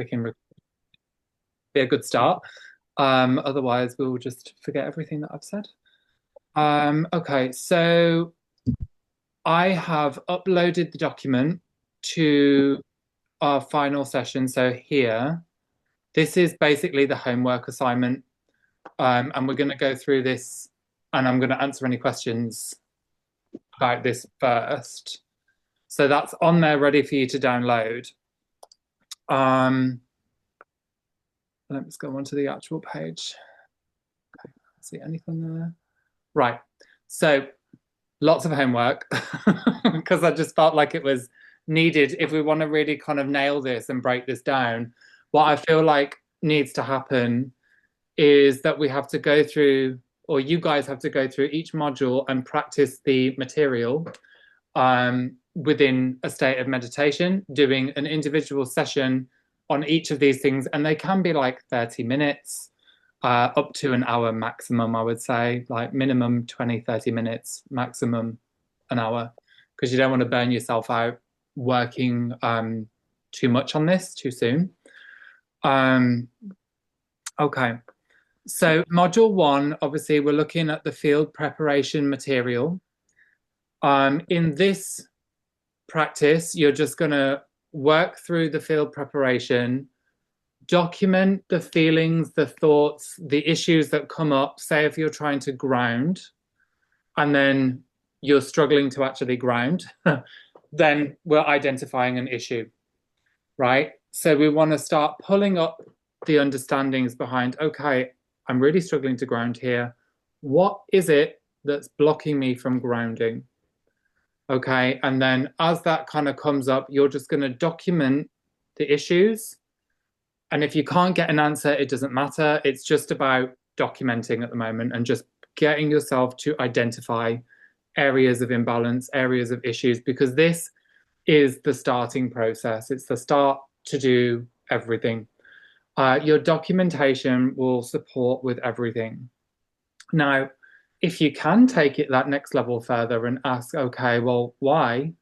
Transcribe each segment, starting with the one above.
clicking be a good start. Otherwise, we'll just forget everything that I've said. Okay, so I have uploaded the document to our final session. So here, this is basically the homework assignment. And we're going to go through this and I'm going to answer any questions about this first. So that's on there ready for you to download. Let's go on to the actual page. Okay, see anything there? Right. So lots of homework because I just felt like it was needed if we want to really kind of nail this and break this down. What I feel like needs to happen is that we have to go through, or you guys have to go through each module and practice the material within a state of meditation, doing an individual session on each of these things. And they can be like 30 minutes, up to an hour maximum, I would say, like minimum 20, 30 minutes, maximum an hour, because you don't want to burn yourself out working too much on this too soon. Okay. So module one, obviously, we're looking at the field preparation material. In this practice, you're just going to work through the field preparation, document the feelings, the thoughts, the issues that come up. Say if you're trying to ground and then you're struggling to actually ground, then we're identifying an issue, right? So we want to start pulling up the understandings behind, okay, I'm really struggling to ground here. What is it that's blocking me from grounding? Okay, and then as that kind of comes up, you're just going to document the issues. And if you can't get an answer, it doesn't matter. It's just about documenting at the moment and just getting yourself to identify areas of imbalance, areas of issues, because this is the starting process. It's the start to do everything. Your documentation will support with everything. Now, if you can take it that next level further and ask, okay, well, why?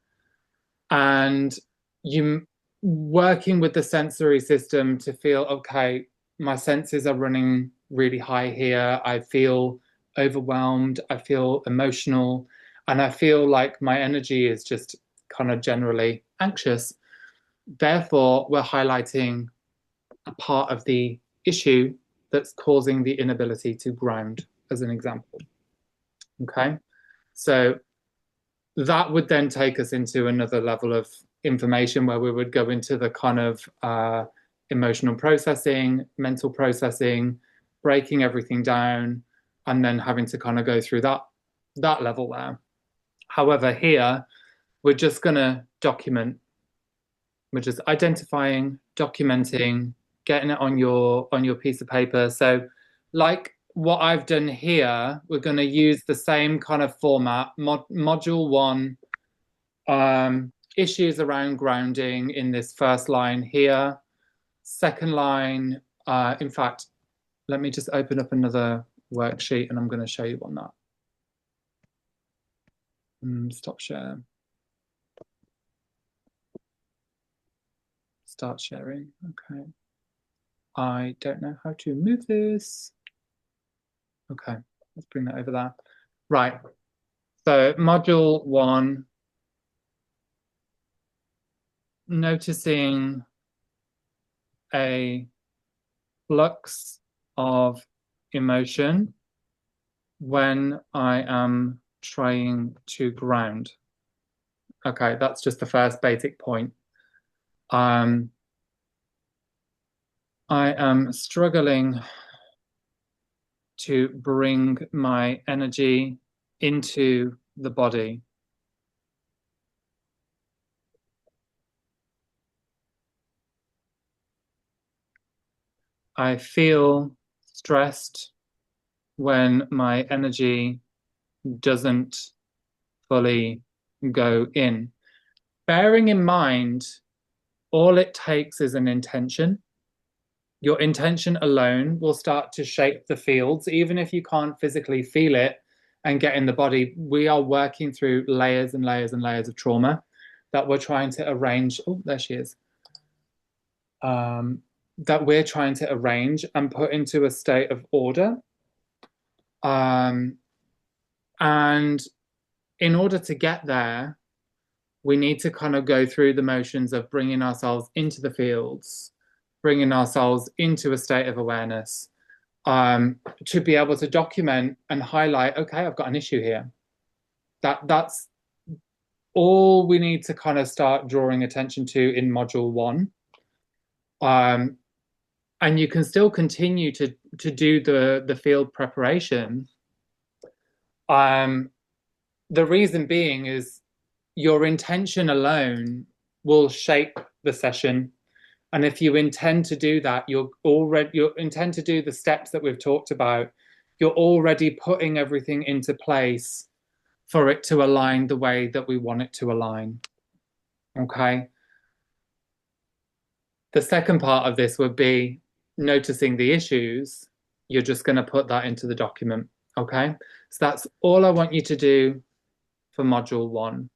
And you working with the sensory system to feel, okay, my senses are running really high here. I feel overwhelmed. I feel emotional. And I feel like my energy is just kind of generally anxious. Therefore, we're highlighting a part of the issue that's causing the inability to ground, as an example. Okay, so that would then take us into another level of information where we would go into the kind of emotional processing, mental processing, breaking everything down, and then having to kind of go through that level there. However, here we're just going to document. We're just identifying, documenting, getting it on your piece of paper. So, like what I've done here, we're going to use the same kind of format. Module one, issues around grounding in this first line here. Second line, in fact, let me just open up another worksheet and I'm going to show you on that. Stop share. Start sharing. Okay. I don't know how to move this. Okay, let's bring that over there. Right. So module one, noticing a flux of emotion when I am trying to ground. Okay, that's just the first basic point. I am struggling to bring my energy into the body. I feel stressed when my energy doesn't fully go in. Bearing in mind, all it takes is an intention. Your intention alone will start to shape the fields, even if you can't physically feel it and get in the body. We are working through layers and layers and layers of trauma that we're trying to arrange. Oh, there she is. that we're trying to arrange and put into a state of order. And in order to get there, we need to kind of go through the motions of bringing ourselves into the fields, bringing ourselves into a state of awareness, to be able to document and highlight, okay, I've got an issue here. That's all we need to kind of start drawing attention to in module 1. And you can still continue to do the field preparation. The reason being is your intention alone will shape the session. And if you intend to do that, you intend to do the steps that we've talked about, you're already putting everything into place for it to align the way that we want it to align. Okay. The second part of this would be noticing the issues. You're just going to put that into the document. Okay. So that's all I want you to do for module 1.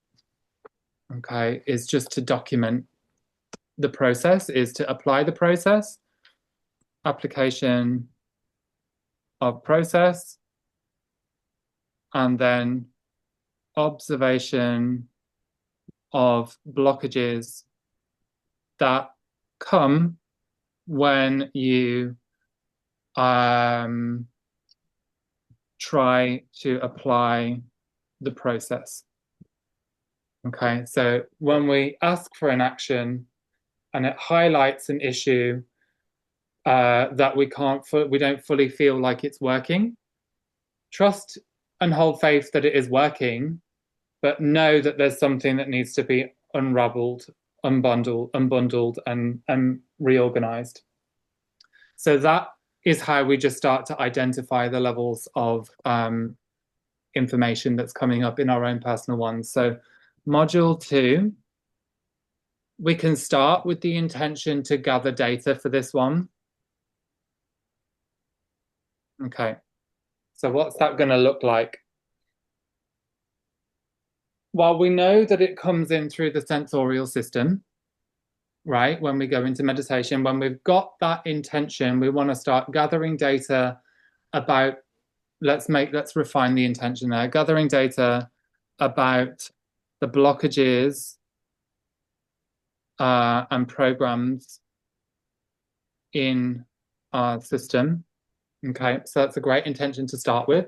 Okay. Is just to document the process, is to apply the process, application of process, and then observation of blockages that come when you try to apply the process. Okay, so when we ask for an action and it highlights an issue that we don't fully feel like it's working, trust and hold faith that it is working, but know that there's something that needs to be unraveled, unbundled, and reorganized. So that is how we just start to identify the levels of information that's coming up in our own personal ones. So module 2, we can start with the intention to gather data for this one. Okay, so what's that going to look like? Well, we know that it comes in through the sensorial system, right? When we go into meditation, when we've got that intention, we want to start gathering data about, let's refine the intention there, gathering data about the blockages and programs in our system. Okay, so that's a great intention to start with.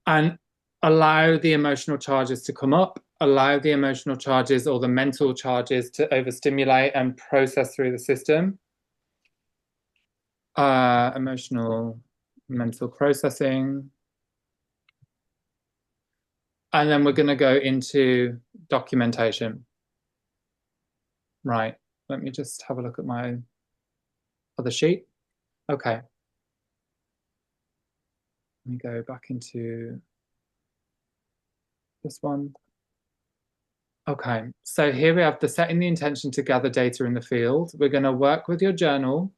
And allow the emotional charges to come up, allow the emotional charges or the mental charges to overstimulate and process through the system. Emotional, mental processing. And then we're going to go into documentation. Right, let me just have a look at my other sheet. Okay. Let me go back into this one. Okay, so here we have the setting the intention to gather data in the field. We're going to work with your journal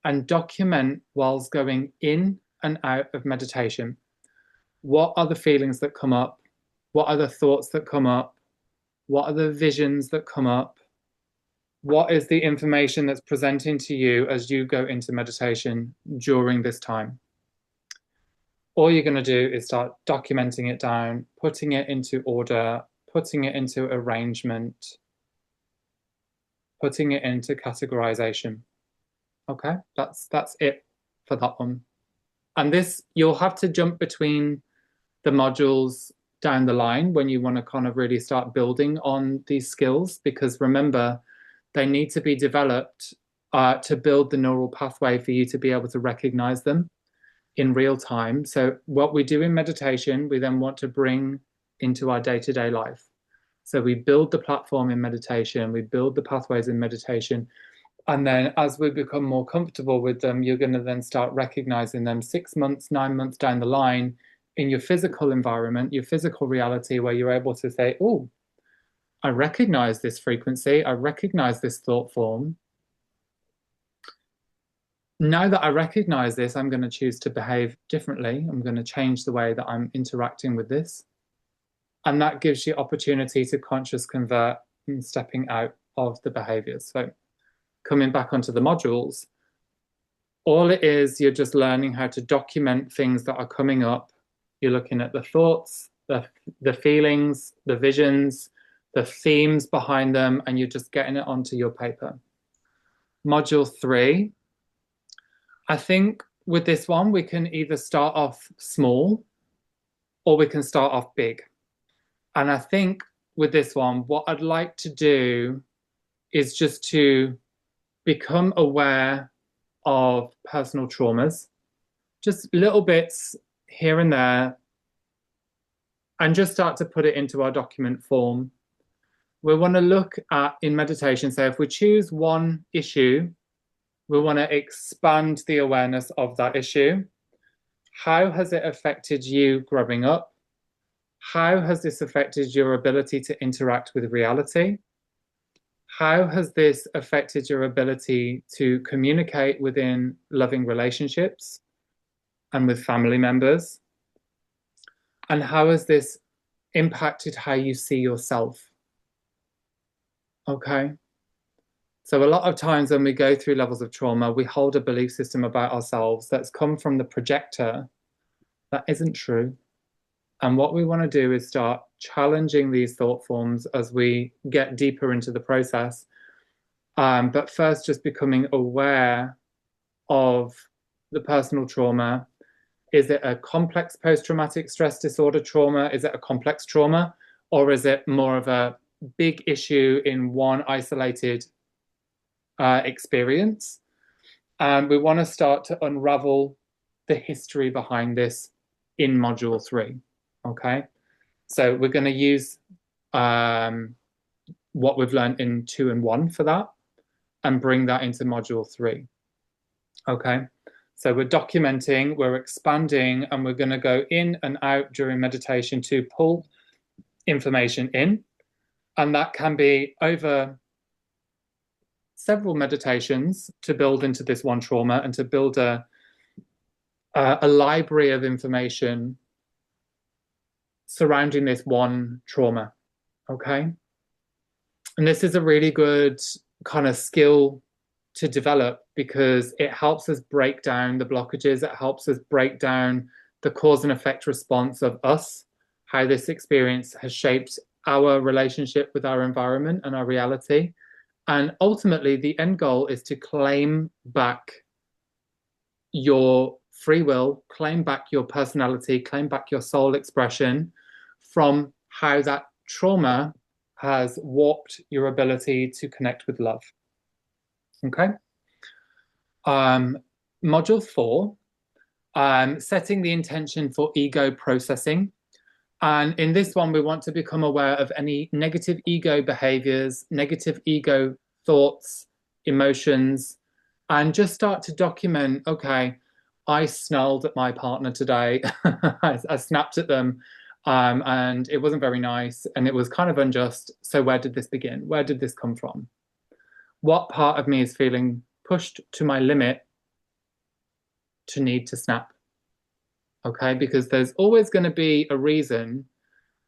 and document whilst going in and out of meditation. What are the feelings that come up? What are the thoughts that come up? What are the visions that come up? What is the information that's presenting to you as you go into meditation during this time? All you're going to do is start documenting it down, putting it into order, putting it into arrangement, putting it into categorization. Okay, that's it for that one. And this, you'll have to jump between the modules down the line when you want to kind of really start building on these skills, because remember, they need to be developed to build the neural pathway for you to be able to recognize them in real time. So what we do in meditation, we then want to bring into our day-to-day life. So we build the platform in meditation, we build the pathways in meditation, and then as we become more comfortable with them, you're going to then start recognizing them 6 months, 9 months down the line in your physical environment, your physical reality, where you're able to say, oh, I recognize this frequency, I recognize this thought form. Now that I recognize this, I'm going to choose to behave differently. I'm going to change the way that I'm interacting with this. And that gives you opportunity to conscious convert and stepping out of the behaviors. So coming back onto the modules, all it is, you're just learning how to document things that are coming up. You're looking at the thoughts, the feelings, the visions, the themes behind them, and you're just getting it onto your paper. Module 3, I think with this one, we can either start off small or we can start off big. And I think with this one, what I'd like to do is just to become aware of personal traumas, just little bits here and there, and just start to put it into our document form. We want to look at, in meditation, so if we choose one issue, we want to expand the awareness of that issue. How has it affected you growing up? How has this affected your ability to interact with reality? How has this affected your ability to communicate within loving relationships and with family members? And how has this impacted how you see yourself? Okay. So a lot of times when we go through levels of trauma, we hold a belief system about ourselves that's come from the projector that isn't true. And what we want to do is start challenging these thought forms as we get deeper into the process. But first, just becoming aware of the personal trauma. Is it a complex post-traumatic stress disorder trauma? Is it a complex trauma? Or is it more of a big issue in one isolated experience? And we want to start to unravel the history behind this in module 3. Okay, so we're going to use what we've learned in 2 and 1 for that and bring that into module 3. Okay, so we're documenting, we're expanding, and we're going to go in and out during meditation to pull information in. And that can be over several meditations to build into this one trauma and to build a library of information surrounding this one trauma. Okay. And this is a really good kind of skill to develop because it helps us break down the blockages. It helps us break down the cause and effect response of us, how this experience has shaped our relationship with our environment and our reality. And ultimately, the end goal is to claim back your free will, claim back your personality, claim back your soul expression from how that trauma has warped your ability to connect with love. Okay. Module 4, setting the intention for ego processing. And in this one, we want to become aware of any negative ego behaviors, negative ego thoughts, emotions, and just start to document, okay, I snarled at my partner today. I snapped at them, and it wasn't very nice, and it was kind of unjust. So where did this begin? Where did this come from? What part of me is feeling pushed to my limit to need to snap? Okay, because there's always going to be a reason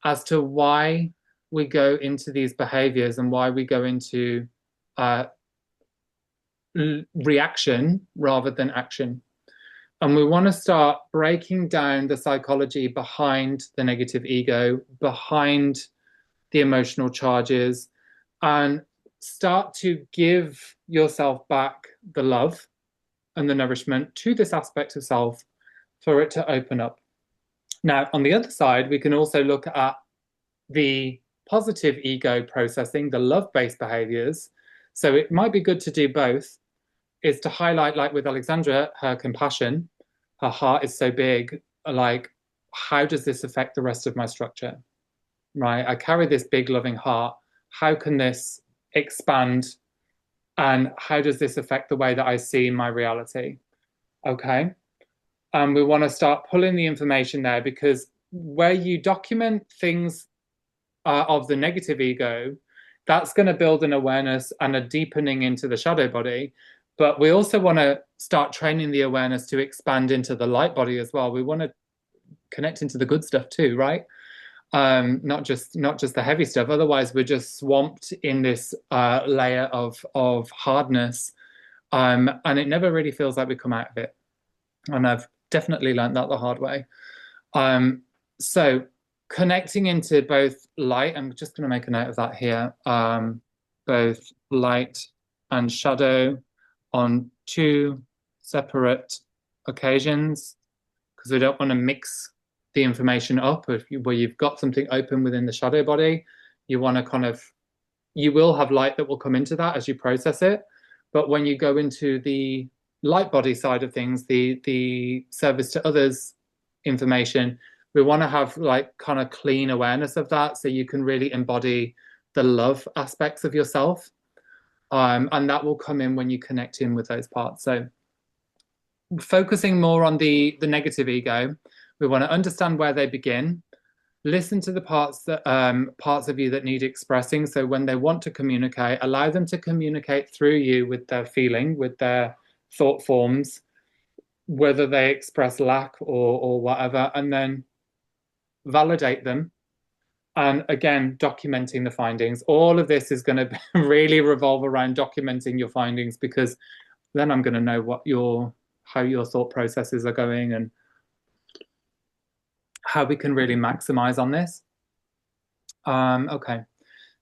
as to why we go into these behaviors and why we go into reaction rather than action. And we want to start breaking down the psychology behind the negative ego, behind the emotional charges, and start to give yourself back the love and the nourishment to this aspect of self for it to open up. Now, on the other side, we can also look at the positive ego processing, the love-based behaviors. So it might be good to do both, is to highlight, like with Alexandra, her compassion. Her heart is so big, like, how does this affect the rest of my structure? Right? I carry this big loving heart. How can this expand? And how does this affect the way that I see my reality? Okay. And we want to start pulling the information there, because where you document things of the negative ego, that's going to build an awareness and a deepening into the shadow body. But we also want to start training the awareness to expand into the light body as well. We want to connect into the good stuff too, right? not just the heavy stuff. Otherwise, we're just swamped in this layer of hardness, and it never really feels like we come out of it. And I've definitely learned that the hard way. So connecting into both light, I'm just going to make a note of that here, both light and shadow on two separate occasions, because we don't want to mix the information up. Where you've got something open within the shadow body, you want to you will have light that will come into that as you process it. But when you go into the light body side of things, the service to others information, we want to have like kind of clean awareness of that, so you can really embody the love aspects of yourself. And that will come in when you connect in with those parts. So focusing more on the negative ego, we want to understand where they begin, listen to the parts of you that need expressing. So when they want to communicate, allow them to communicate through you with their feeling, with their thought forms, whether they express lack or whatever, and then validate them. And again, documenting the findings. All of this is going to really revolve around documenting your findings, because then I'm going to know how your thought processes are going and how we can really maximize on this. Okay,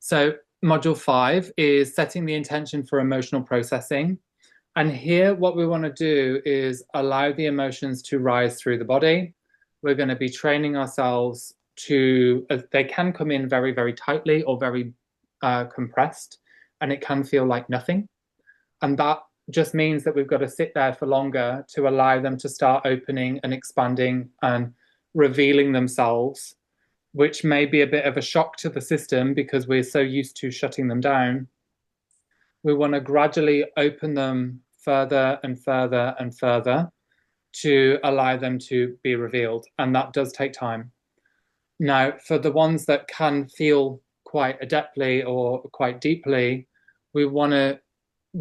so module 5 is setting the intention for emotional processing. And here, what we want to do is allow the emotions to rise through the body. We're going to be training ourselves to, they can come in very, very tightly or very compressed, and it can feel like nothing. And that just means that we've got to sit there for longer to allow them to start opening and expanding and revealing themselves, which may be a bit of a shock to the system because we're so used to shutting them down. We want to gradually open them further and further and further to allow them to be revealed. And that does take time. Now, for the ones that can feel quite adeptly or quite deeply, we want to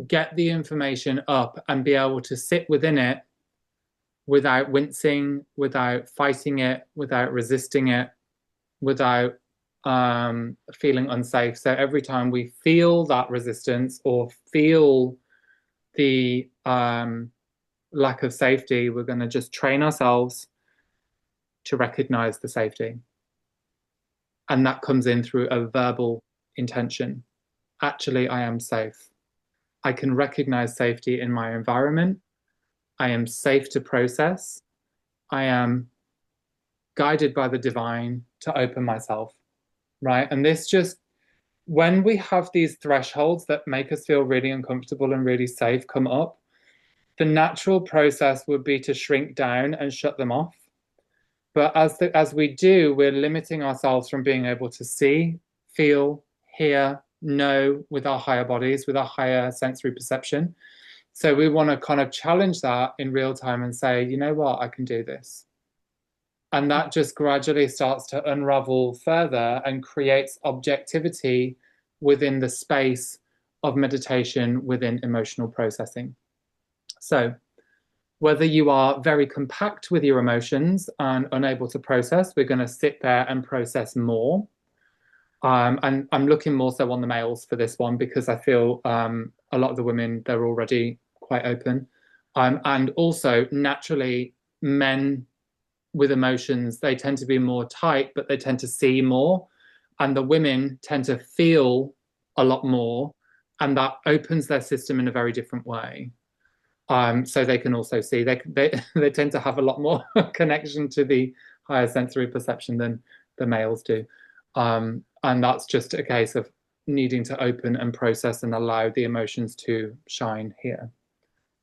get the information up and be able to sit within it without wincing, without fighting it, without resisting it, without feeling unsafe. So every time we feel that resistance or feel the lack of safety, we're going to just train ourselves to recognize the safety. And that comes in through a verbal intention. Actually, I am safe. I can recognize safety in my environment. I am safe to process. I am guided by the divine to open myself, right? And this just, when we have these thresholds that make us feel really uncomfortable and really safe come up, the natural process would be to shrink down and shut them off. But as we do, we're limiting ourselves from being able to see, feel, hear, know with our higher bodies, with our higher sensory perception. So we want to kind of challenge that in real time and say, you know what, I can do this. And that just gradually starts to unravel further and creates objectivity within the space of meditation within emotional processing. So whether you are very compact with your emotions and unable to process, we're going to sit there and process more. And I'm looking more so on the males for this one, because I feel a lot of the women, they're already quite open. And also, naturally, men with emotions, they tend to be more tight, but they tend to see more. And the women tend to feel a lot more, and that opens their system in a very different way. So they can also see, they tend to have a lot more connection to the higher sensory perception than the males do. And that's just a case of needing to open and process and allow the emotions to shine here.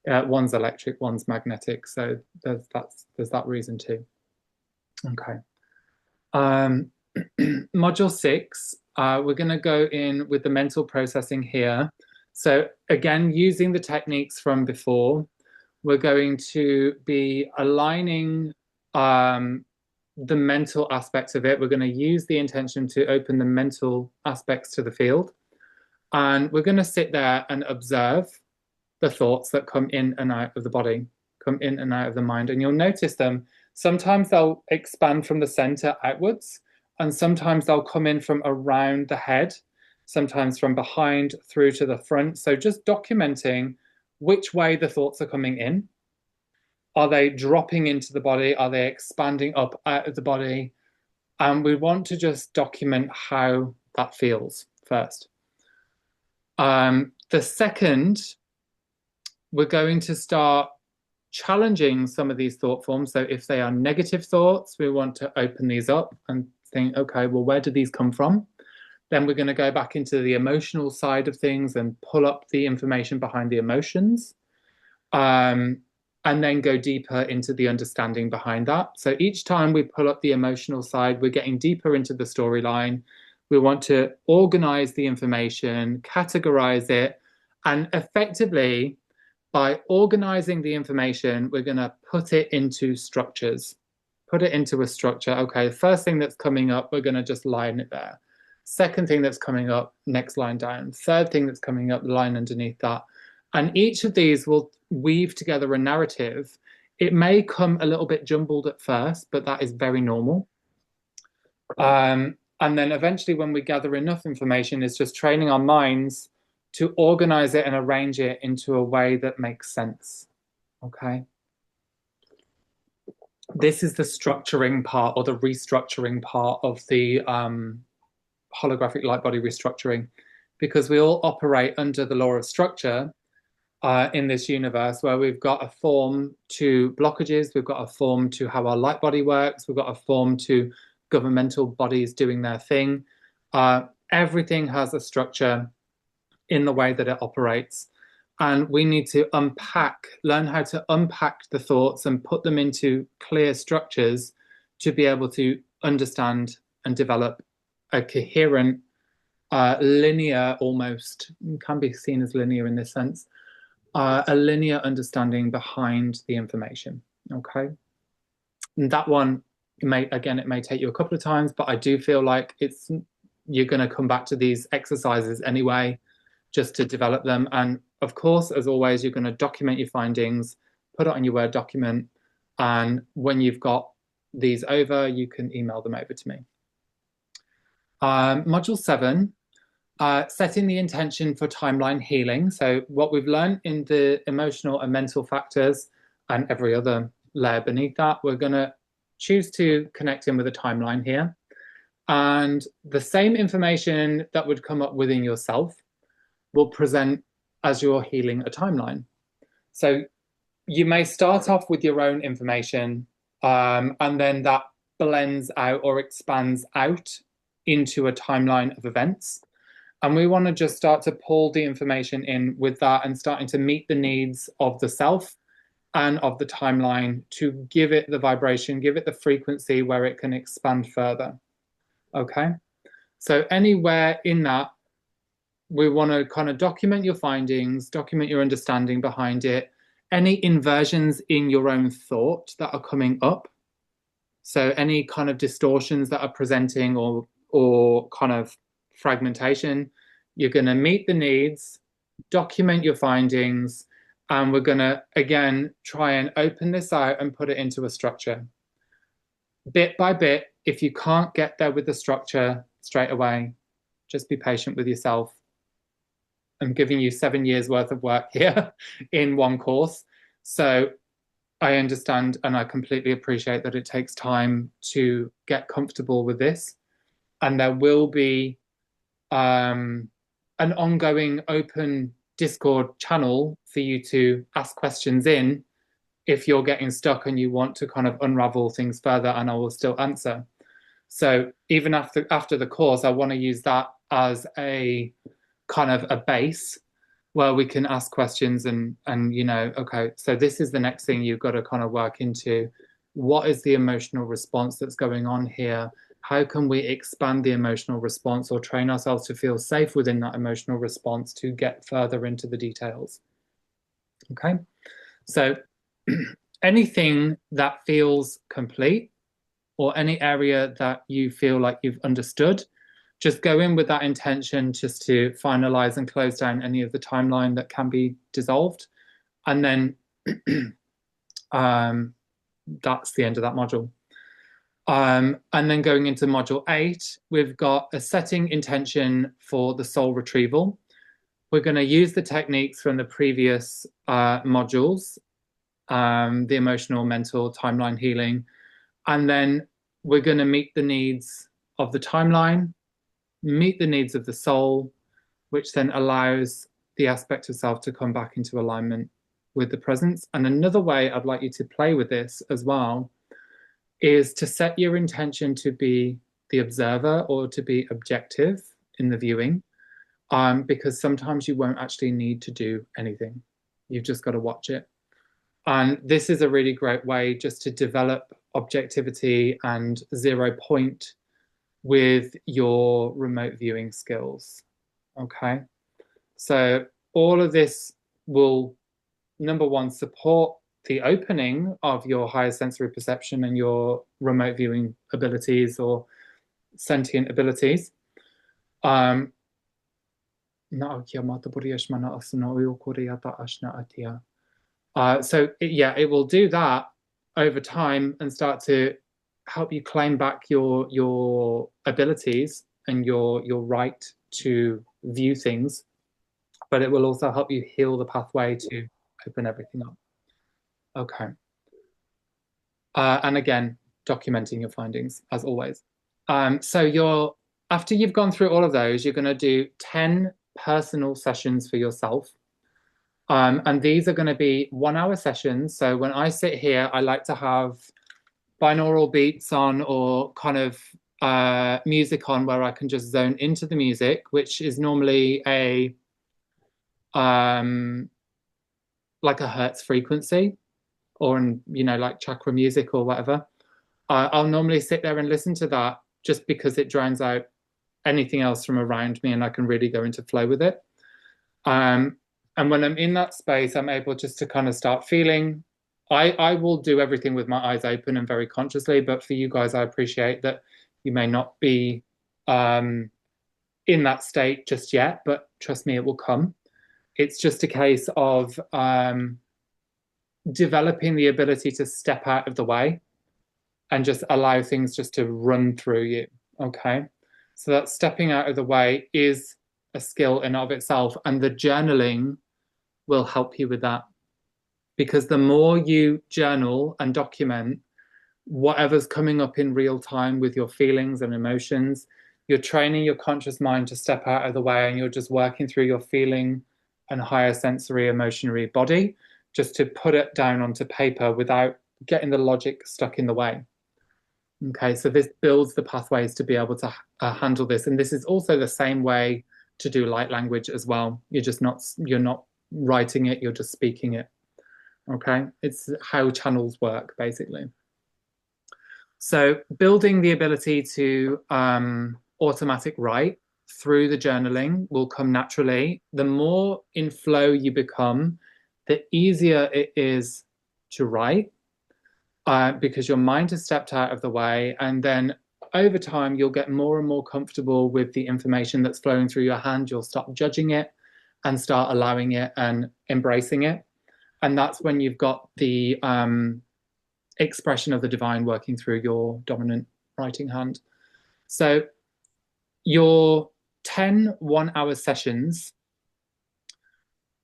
One's electric, one's magnetic, so there's that reason too. Okay. Module 6, we're going to go in with the mental processing here. So again, using the techniques from before, we're going to be aligning the mental aspects of it. We're going to use the intention to open the mental aspects to the field. And we're going to sit there and observe the thoughts that come in and out of the body, come in and out of the mind. And you'll notice them. Sometimes they'll expand from the center outwards, and sometimes they'll come in from around the head, sometimes from behind through to the front. So just documenting which way the thoughts are coming in. Are they dropping into the body? Are they expanding up out of the body? And we want to just document how that feels first. The second, we're going to start challenging some of these thought forms. So if they are negative thoughts, we want to open these up and think, okay, well, where do these come from? Then we're going to go back into the emotional side of things and pull up the information behind the emotions. And then go deeper into the understanding behind that. So each time we pull up the emotional side, we're getting deeper into the storyline. We want to organize the information, categorize it, and effectively, by organizing the information, we're going to put it into structures, put it into a structure. Okay, the first thing that's coming up, we're going to just line it there. Second thing that's coming up, next line down. Third thing that's coming up, the line underneath that. And each of these will weave together a narrative. It may come a little bit jumbled at first, but that is very normal. And then eventually, when we gather enough information, it's just training our minds to organize it and arrange it into a way that makes sense. Okay. This is the structuring part or the restructuring part of the holographic light body restructuring, because we all operate under the law of structure. In this universe, where we've got a form to blockages, we've got a form to how our light body works, we've got a form to governmental bodies doing their thing. Everything has a structure in the way that it operates. And we need to learn how to unpack the thoughts and put them into clear structures to be able to understand and develop a coherent, linear, almost, can be seen as linear in this sense, a linear understanding behind the information. Okay. And that one, it may take you a couple of times, but I do feel like you're going to come back to these exercises anyway, just to develop them. And of course, as always, you're going to document your findings, put it on your Word document. And when you've got these over, you can email them over to me. Module 7, setting the intention for timeline healing. So what we've learned in the emotional and mental factors and every other layer beneath that, we're going to choose to connect in with a timeline here. And the same information that would come up within yourself will present as you're healing a timeline. So you may start off with your own information, and then that blends out or expands out into a timeline of events. And we want to just start to pull the information in with that and starting to meet the needs of the self and of the timeline to give it the vibration, give it the frequency where it can expand further. Okay. So anywhere in that, we want to kind of document your findings, document your understanding behind it, any inversions in your own thought that are coming up. So any kind of distortions that are presenting or kind of fragmentation, you're going to meet the needs, document your findings, and we're going to, again, try and open this out and put it into a structure. Bit by bit, if you can't get there with the structure straight away, just be patient with yourself. I'm giving you 7 years worth of work here in one course. So I understand and I completely appreciate that it takes time to get comfortable with this. And there will be an ongoing open Discord channel for you to ask questions in if you're getting stuck and you want to kind of unravel things further, and I will still answer. So even after the course, I want to use that as a kind of a base where we can ask questions and okay, so this is the next thing you've got to kind of work into. What is the emotional response that's going on here? How can we expand the emotional response or train ourselves to feel safe within that emotional response to get further into the details? Okay, so anything that feels complete or any area that you feel like you've understood, just go in with that intention just to finalize and close down any of the timeline that can be dissolved. And then that's the end of that module. And then going into module 8, we've got a setting intention for the soul retrieval. We're going to use the techniques from the previous modules, the emotional, mental, timeline healing, and then we're going to meet the needs of the timeline, meet the needs of the soul, which then allows the aspect of self to come back into alignment with the presence. And another way I'd like you to play with this as well is to set your intention to be the observer or to be objective in the viewing, because sometimes you won't actually need to do anything. You've just got to watch it. And this is a really great way just to develop objectivity and 0 point with your remote viewing skills. Okay. So all of this will, number one, support the opening of your higher sensory perception and your remote viewing abilities or sentient abilities. So it will do that over time and start to help you claim back your abilities and your right to view things, but it will also help you heal the pathway to open everything up. Okay. And again, documenting your findings as always. So after you've gone through all of those, you're going to do 10 personal sessions for yourself. And these are going to be 1-hour sessions. So when I sit here, I like to have binaural beats on or kind of music on where I can just zone into the music, which is normally like a hertz frequency or like chakra music or whatever. I'll normally sit there and listen to that just because it drowns out anything else from around me and I can really go into flow with it. And when I'm in that space, I'm able just to kind of start feeling. I will do everything with my eyes open and very consciously, but for you guys, I appreciate that you may not be in that state just yet, but trust me, it will come. It's just a case of developing the ability to step out of the way and just allow things just to run through you, okay? So that stepping out of the way is a skill in of itself, and the journaling will help you with that. Because the more you journal and document whatever's coming up in real time with your feelings and emotions, you're training your conscious mind to step out of the way, and you're just working through your feeling and higher sensory emotionary body just to put it down onto paper without getting the logic stuck in the way. Okay, so this builds the pathways to be able to handle this. And this is also the same way to do light language as well. You're not writing it, you're just speaking it. Okay, it's how channels work, basically. So building the ability to automatic write through the journaling will come naturally. The more in flow you become, the easier it is to write, because your mind has stepped out of the way. And then over time, you'll get more and more comfortable with the information that's flowing through your hand. You'll stop judging it and start allowing it and embracing it. And that's when you've got the expression of the divine working through your dominant writing hand. So your 10 1-hour sessions,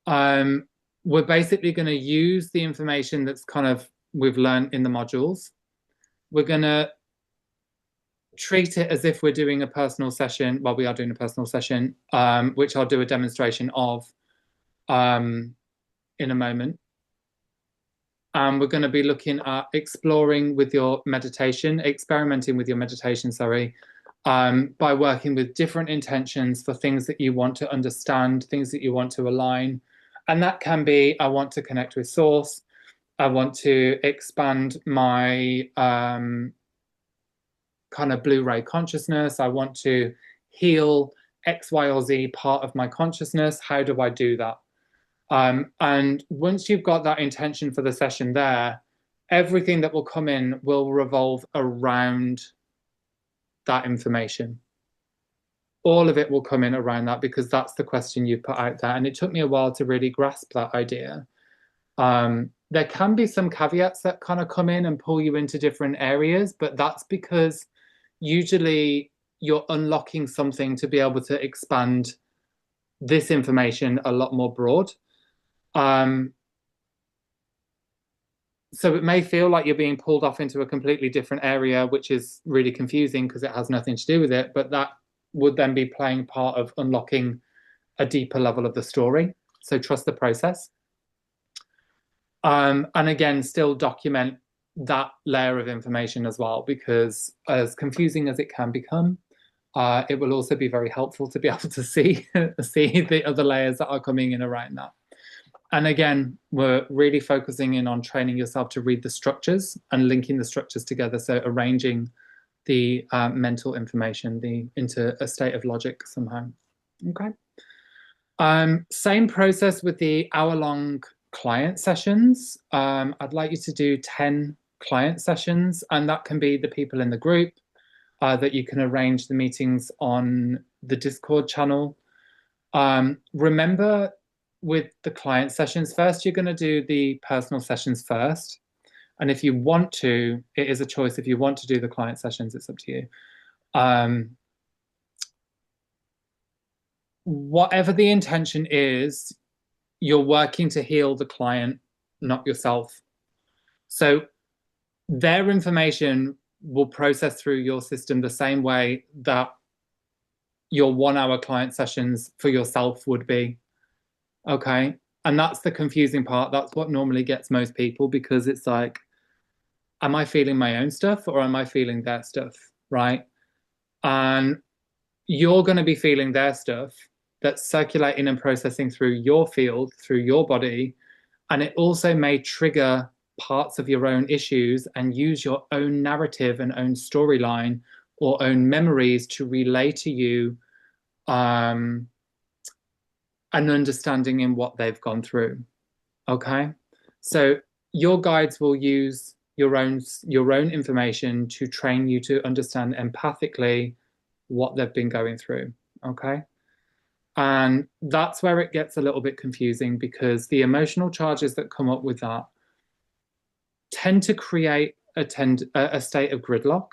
we're basically going to use the information that's kind of we've learned in the modules. We're going to treat it as if we're doing a personal session. Well, we are doing a personal session, which I'll do a demonstration of in a moment. We're going to be looking at experimenting with your meditation, by working with different intentions for things that you want to understand, things that you want to align. And that can be, I want to connect with source. I want to expand my kind of Blu-ray consciousness. I want to heal X, Y, or Z part of my consciousness. How do I do that? And once you've got that intention for the session there, everything that will come in will revolve around that information. All of it will come in around that because that's the question you put out there. And it took me a while to really grasp that idea. there can be some caveats that kind of come in and pull you into different areas, but that's because usually you're unlocking something to be able to expand this information a lot more broad. Um, so it may feel like you're being pulled off into a completely different area, which is really confusing because it has nothing to do with it, but that would then be playing part of unlocking a deeper level of the story. So trust the process. And again, still document that layer of information as well, because as confusing as it can become, it will also be very helpful to be able to see the other layers that are coming in around that. And again, we're really focusing in on training yourself to read the structures and linking the structures together. So arranging the mental information into a state of logic somehow. Okay. Same process with the hour-long client sessions. I'd like you to do 10 client sessions, and that can be the people in the group that you can arrange the meetings on the Discord channel. Remember, with the client sessions, first you're going to do the personal sessions first. And if you want to, it is a choice. If you want to do the client sessions, it's up to you. Whatever the intention is, you're working to heal the client, not yourself. So their information will process through your system the same way that your 1 hour client sessions for yourself would be. Okay. And that's the confusing part. That's what normally gets most people, because it's like, am I feeling my own stuff or am I feeling their stuff? Right. And you're going to be feeling their stuff that's circulating and processing through your field, through your body. And it also may trigger parts of your own issues and use your own narrative and own storyline or own memories to relay to you an understanding in what they've gone through. Okay. So your guides will use your own information to train you to understand empathically what they've been going through. Okay. And that's where it gets a little bit confusing, because the emotional charges that come up with that tend to create a state of gridlock.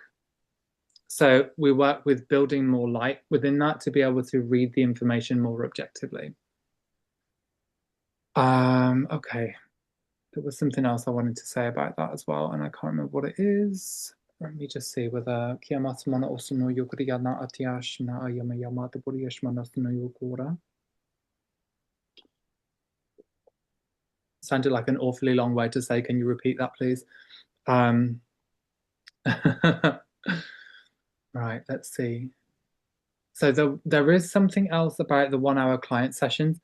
So we work with building more light within that to be able to read the information more objectively. Okay. There was something else I wanted to say about that as well, and I can't remember what it is. Let me just see whether Kiamatmana Osuno Yoguriyana Atiashna Ayamayama the Buriyashmana Yogura. Sounded like an awfully long way to say. Can you repeat that, please? Right, let's see. So there is something else about the 1 hour client sessions.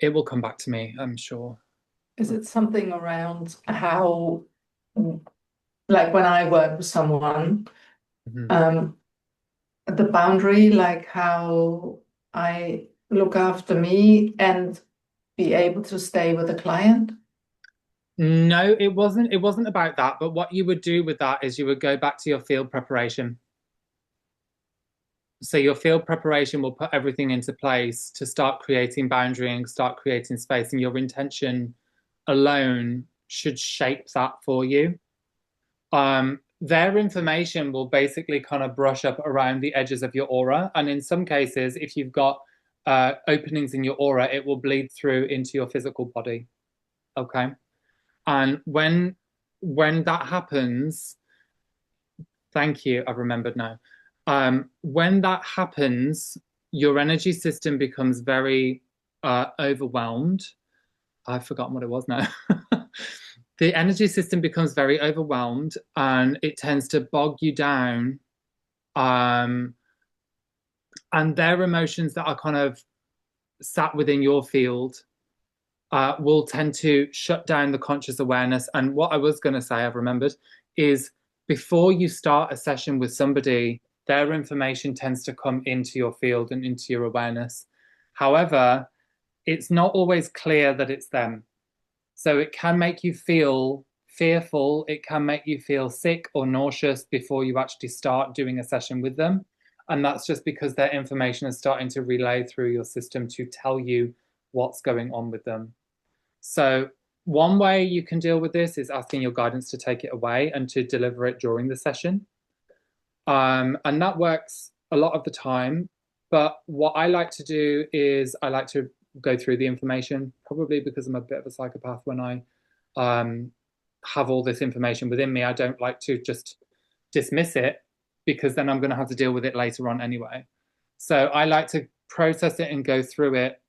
It will come back to me, I'm sure. Is it something around how, like when I work with someone, the boundary, like how I look after me and be able to stay with the client? No, it wasn't. It wasn't about that. But what you would do with that is you would go back to your field preparation. So your field preparation will put everything into place to start creating boundary and start creating space. And your intention alone should shape that for you. Their information will basically kind of brush up around the edges of your aura. And in some cases, if you've got openings in your aura, it will bleed through into your physical body. Okay. And when that happens, thank you, I've remembered now. When that happens, your energy system becomes very overwhelmed. I've forgotten what it was now. The energy system becomes very overwhelmed and it tends to bog you down. And their emotions that are kind of sat within your field will tend to shut down the conscious awareness. And what I was going to say, I've remembered, is before you start a session with somebody, their information tends to come into your field and into your awareness. However, it's not always clear that it's them. So it can make you feel fearful. It can make you feel sick or nauseous before you actually start doing a session with them. And that's just because their information is starting to relay through your system to tell you what's going on with them. So one way you can deal with this is asking your guidance to take it away and to deliver it during the session. And that works a lot of the time. But what I like to do is I like to go through the information, probably because I'm a bit of a psychopath when I have all this information within me. I don't like to just dismiss it because then I'm going to have to deal with it later on anyway. So I like to process it and go through it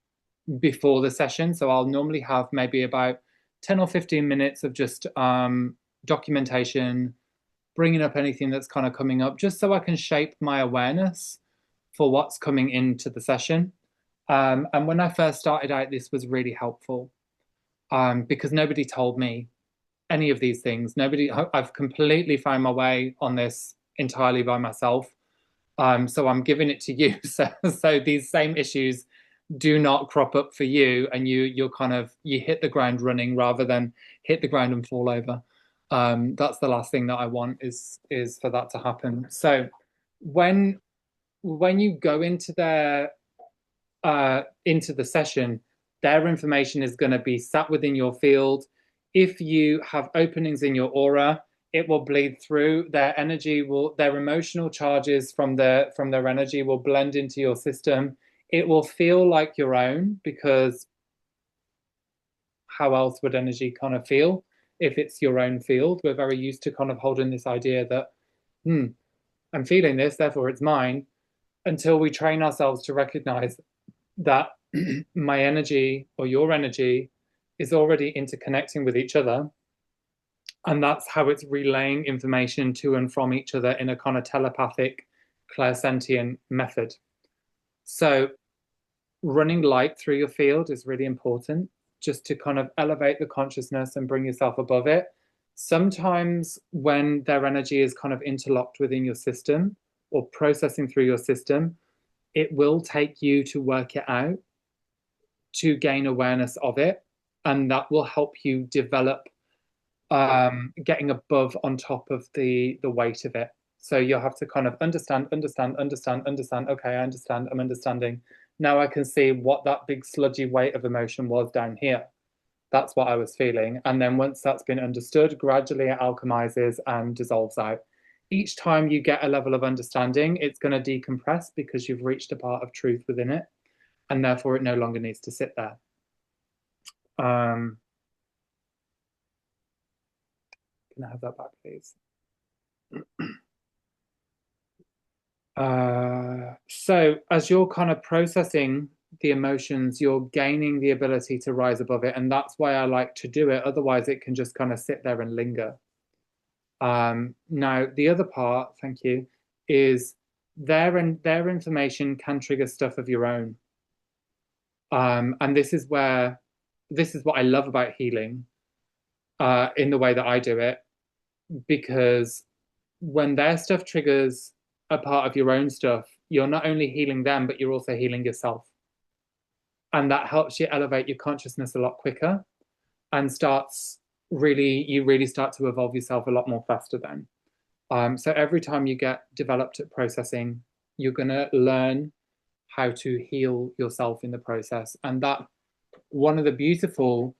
before the session. So I'll normally have maybe about 10 or 15 minutes of just documentation, bringing up anything that's kind of coming up, just so I can shape my awareness for what's coming into the session. And when I first started out, this was really helpful because nobody told me any of these things. I've completely found my way on this entirely by myself. So I'm giving it to you. So these same issues do not crop up for you, and you hit the ground running rather than hit the ground and fall over. That's the last thing that I want is for that to happen. So when you go into the session, their information is going to be sat within your field. If you have openings in your aura, it will bleed through. Their emotional charges from their energy will blend into your system. It will feel like your own, because how else would energy kind of feel if it's your own field? We're very used to kind of holding this idea that, I'm feeling this, therefore it's mine, until we train ourselves to recognize that my energy or your energy is already interconnecting with each other. And that's how it's relaying information to and from each other in a kind of telepathic, clairsentient method. So running light through your field is really important, just to kind of elevate the consciousness and bring yourself above it. Sometimes when their energy is kind of interlocked within your system or processing through your system, it will take you to work it out, to gain awareness of it, and that will help you develop getting above on top of the weight of it. So you'll have to kind of understand. Okay, I understand. I'm understanding. Now I can see what that big sludgy weight of emotion was down here. That's what I was feeling. And then once that's been understood, gradually it alchemizes and dissolves out. Each time you get a level of understanding, it's going to decompress because you've reached a part of truth within it, and therefore it no longer needs to sit there. Can I have that back, please? So as you're kind of processing the emotions, you're gaining the ability to rise above it. And that's why I like to do it. Otherwise, it can just kind of sit there and linger. Now, the other part, thank you, is their information can trigger stuff of your own. And this is what I love about healing in the way that I do it, because when their stuff triggers a part of your own stuff, you're not only healing them, but you're also healing yourself. And that helps you elevate your consciousness a lot quicker, and you really start to evolve yourself a lot more faster then. So every time you get developed at processing, you're going to learn how to heal yourself in the process. And that one of the beautiful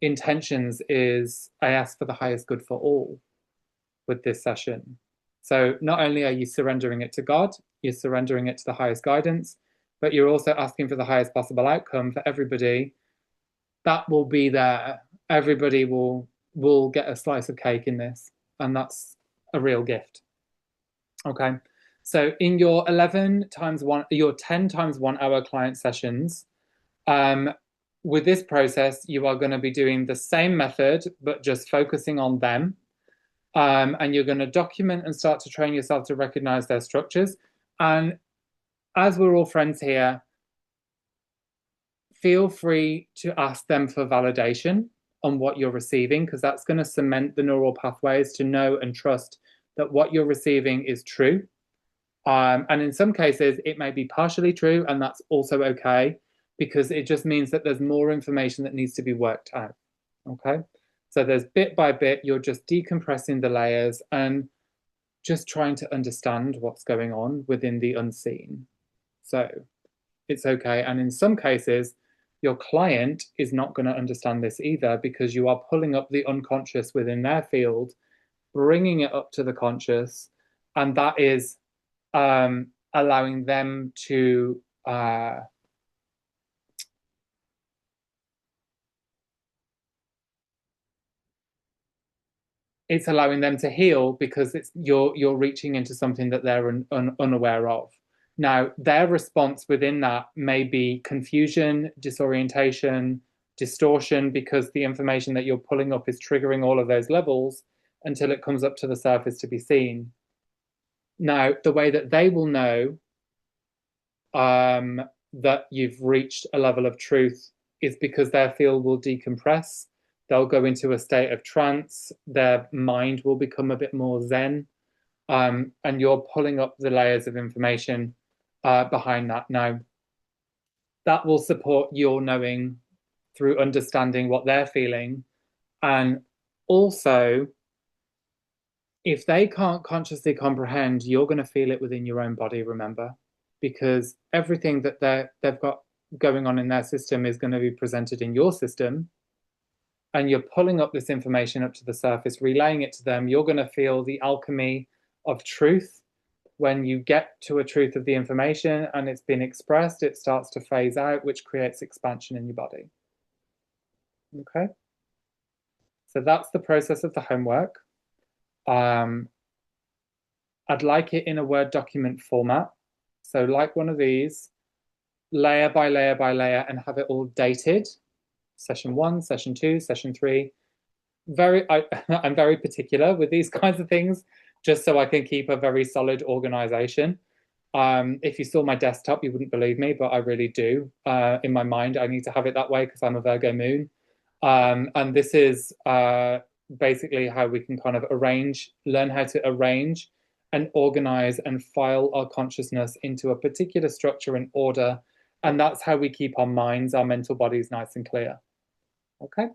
intentions is I ask for the highest good for all with this session. So not only are you surrendering it to God, you're surrendering it to the highest guidance, but you're also asking for the highest possible outcome for everybody. That will be there. Everybody will get a slice of cake in this, and that's a real gift. Okay. So in your 10 times 1 hour client sessions, with this process, you are going to be doing the same method, but just focusing on them. And you're going to document and start to train yourself to recognize their structures. And as we're all friends here, feel free to ask them for validation on what you're receiving, because that's going to cement the neural pathways to know and trust that what you're receiving is true. And in some cases, it may be partially true, and that's also okay, because it just means that there's more information that needs to be worked out. Okay. So there's bit by bit, you're just decompressing the layers and just trying to understand what's going on within the unseen. So it's okay. And in some cases, Your client is not going to understand this either because you are pulling up the unconscious within their field, bringing it up to the conscious, and that is allowing them to it's allowing them to heal because you're reaching into something that they're unaware of. Now, their response within that may be confusion, disorientation, distortion, because the information that you're pulling up is triggering all of those levels until it comes up to the surface to be seen. Now, the way that they will know that you've reached a level of truth is because their field will decompress. They'll go into a state of trance. Their mind will become a bit more zen. And you're pulling up the layers of information behind that. Now, that will support your knowing through understanding what they're feeling. And also, if they can't consciously comprehend, you're going to feel it within your own body, remember? Because everything that they've got going on in their system is going to be presented in your system. And you're pulling up this information up to the surface, relaying it to them. You're going to feel the alchemy of truth. When you get to a truth of the information and it's been expressed, it starts to phase out, which creates expansion in your body. Okay? So that's the process of the homework. I'd like it in a Word document format. So like one of these, layer by layer by layer, and have it all dated. Session 1, session 2, session 3. I'm very particular with these kinds of things, just so I can keep a very solid organization. If you saw my desktop, you wouldn't believe me, but I really do. In my mind, I need to have it that way because I'm a Virgo moon. And this is basically how we can kind of learn how to arrange and organize and file our consciousness into a particular structure and order. And that's how we keep our minds, our mental bodies nice and clear. Okay?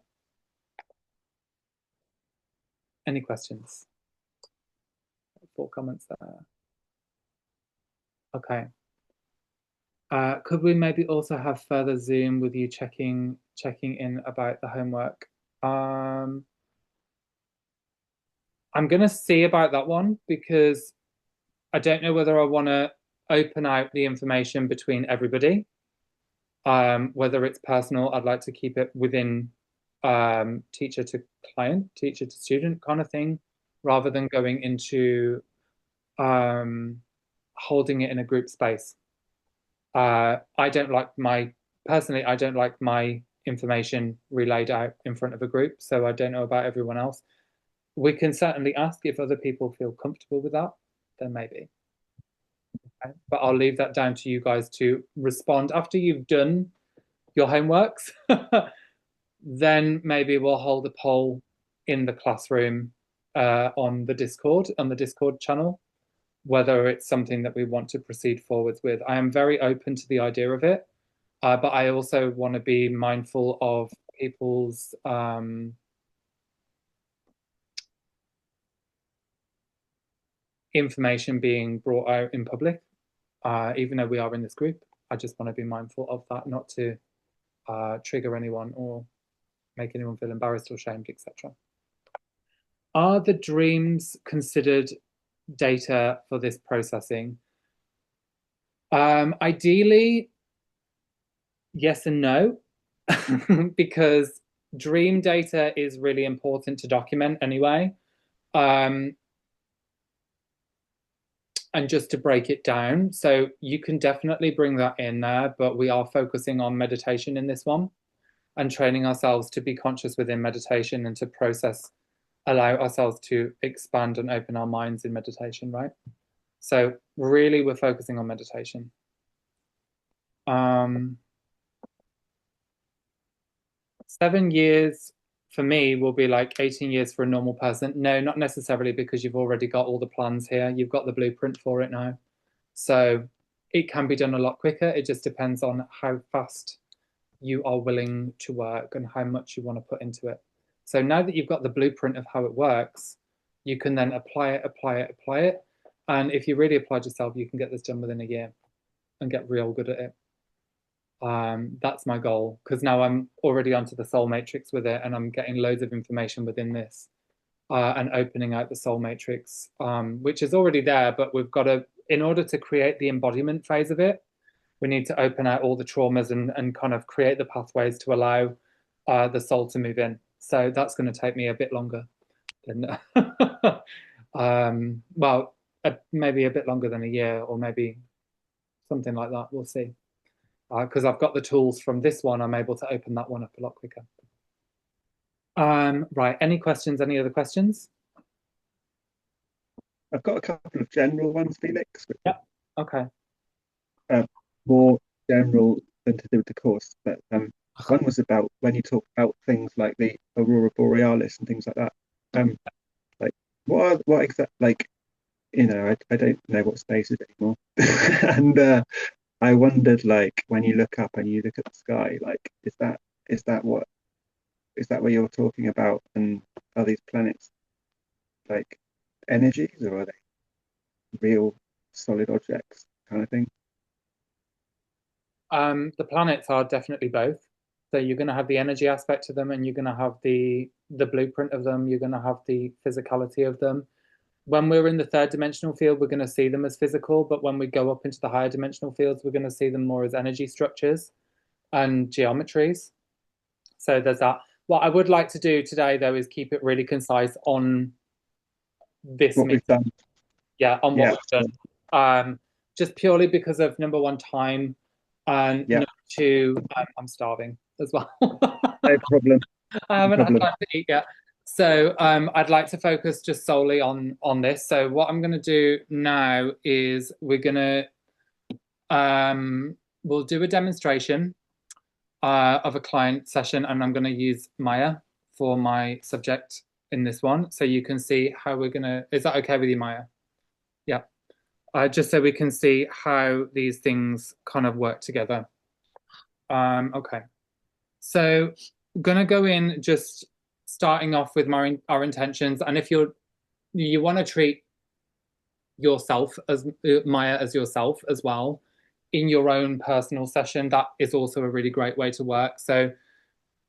Any questions? 4 comments there. Okay. Could we maybe also have further Zoom with you checking in about the homework? I'm going to see about that one because I don't know whether I want to open out the information between everybody. Whether it's personal, I'd like to keep it within teacher to client, teacher to student kind of thing, rather than going into holding it in a group space. I don't like my information relayed out in front of a group, so I don't know about everyone else. We can certainly ask if other people feel comfortable with that, then maybe. Okay. But I'll leave that down to you guys to respond after you've done your homeworks. Then maybe we'll hold a poll in the classroom on the Discord channel, whether it's something that we want to proceed forwards with. I am very open to the idea of it, but I also want to be mindful of people's information being brought out in public, even though we are in this group. I just want to be mindful of that, not to trigger anyone or make anyone feel embarrassed or shamed, etc. Are the dreams considered data for this processing? Ideally, yes and no, because dream data is really important to document anyway. And just to break it down, so you can definitely bring that in there, but we are focusing on meditation in this one and training ourselves to be conscious within meditation and to process, allow ourselves to expand and open our minds in meditation, right? So really we're focusing on meditation. 7 years for me will be like 18 years for a normal person. No, not necessarily, because you've already got all the plans here. You've got the blueprint for it now. So it can be done a lot quicker. It just depends on how fast you are willing to work and how much you want to put into it. So now that you've got the blueprint of how it works, you can then apply it. And if you really applied yourself, you can get this done within a year and get real good at it. That's my goal, because now I'm already onto the soul matrix with it, and I'm getting loads of information within this, and opening out the soul matrix, which is already there, but we've got to, in order to create the embodiment phase of it, we need to open out all the traumas and kind of create the pathways to allow the soul to move in. So that's going to take me a bit longer than, well, maybe a bit longer than a year, or maybe something like that. We'll see. Because I've got the tools from this one, I'm able to open that one up a lot quicker. Right, any questions? Any other questions? I've got a couple of general ones, Felix. Yeah. Okay. More general than to do with the course, but one was about when you talk about things like the aurora borealis and things like that. Like what exact, like, you know, I don't know what space is anymore, and I wondered, like, when you look up and you look at the sky, like, is that what you're talking about, and are these planets like energies, or are they real solid objects kind of thing? The planets are definitely both. So you're going to have the energy aspect to them, and you're going to have the blueprint of them. You're going to have the physicality of them. When we're in the third dimensional field, we're going to see them as physical, but when we go up into the higher dimensional fields, we're going to see them more as energy structures and geometries. So there's that. What I would like to do today, though, is keep it really concise on this What we've done. Yeah, on what Yeah. we've done. Just purely because of number one, time, and Yeah. number two, I'm starving as well. No problem. I haven't No had problem. time to eat yet. So I'd like to focus just solely on this. So what I'm going to do now is we'll do a demonstration of a client session, and I'm going to use Maya for my subject in this one, so you can see how we're going to. Is that okay with you, Maya? Yeah. Just so we can see how these things kind of work together. Okay. So I'm gonna go in just starting off with our intentions, and if you want to treat yourself as Maya as yourself as well in your own personal session, that is also a really great way to work. So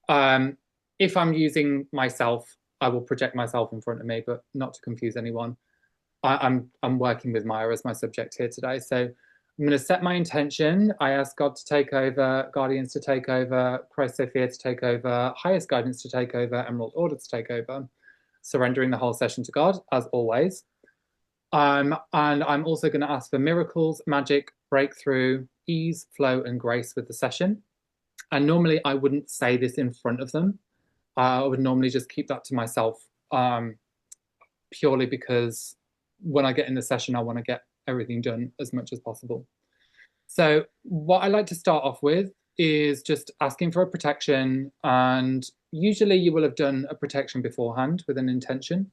if I'm using myself, I will project myself in front of me, but not to confuse anyone. I'm working with Maya as my subject here today. So I'm going to set my intention. I ask God to take over, guardians to take over, Christ Sophia to take over, highest guidance to take over, Emerald Order to take over, surrendering the whole session to God, as always. And I'm also going to ask for miracles, magic, breakthrough, ease, flow, and grace with the session. And normally I wouldn't say this in front of them. I would normally just keep that to myself, purely because when I get in the session, I want to get everything done as much as possible. So what I like to start off with is just asking for a protection, and usually you will have done a protection beforehand with an intention.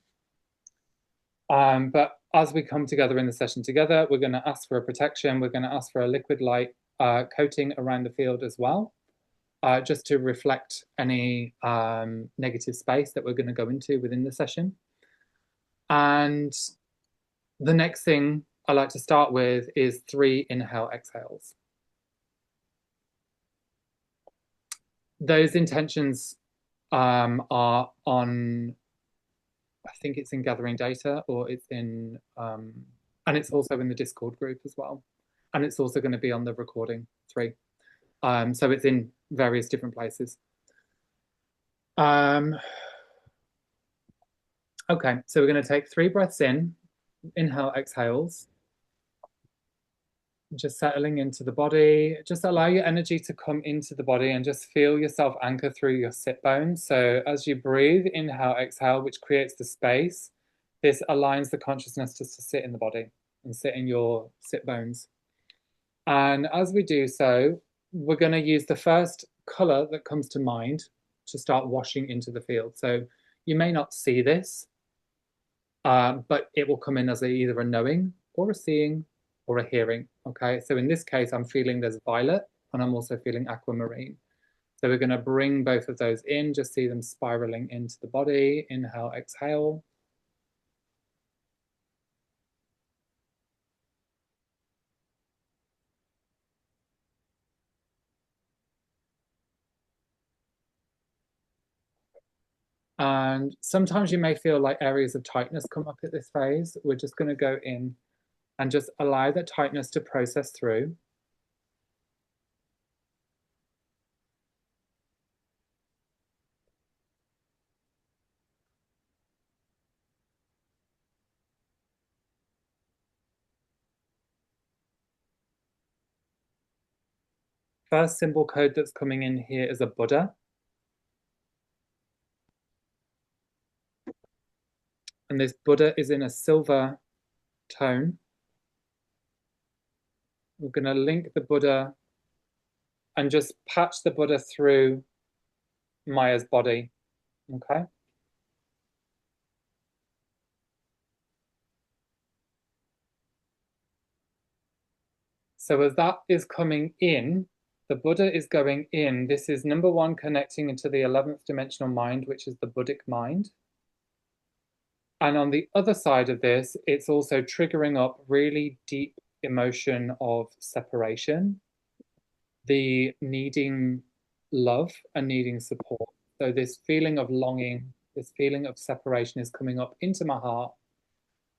But as we come together in the session together, we're going to ask for a protection. We're going to ask for a liquid light coating around the field as well, just to reflect any negative space that we're going to go into within the session. And the next thing I like to start with is 3 inhale exhales. Those intentions are on, I think it's in Gathering Data, or it's in, and it's also in the Discord group as well. And it's also going to be on the recording 3. So it's in various different places. Okay, so we're going to take 3 breaths in, inhale, exhales. Just settling into the body. Just allow your energy to come into the body and just feel yourself anchor through your sit bones. So as you breathe, inhale, exhale, which creates the space, this aligns the consciousness just to sit in the body and sit in your sit bones. And as we do so, we're going to use the first color that comes to mind to start washing into the field. So you may not see this, but it will come in as either a knowing or a seeing or a hearing. Okay, so in this case, I'm feeling there's violet, and I'm also feeling aquamarine. So we're going to bring both of those in, just see them spiraling into the body. Inhale, exhale. And sometimes you may feel like areas of tightness come up at this phase. We're just going to go in and just allow that tightness to process through. First symbol code that's coming in here is a Buddha. And this Buddha is in a silver tone. We're going to link the Buddha and just patch the Buddha through Maya's body, okay? So as that is coming in, the Buddha is going in. This is number one, connecting into the 11th dimensional mind, which is the Buddhic mind. And on the other side of this, it's also triggering up really deep emotion of separation, the needing love and needing support. So this feeling of longing, this feeling of separation is coming up into my heart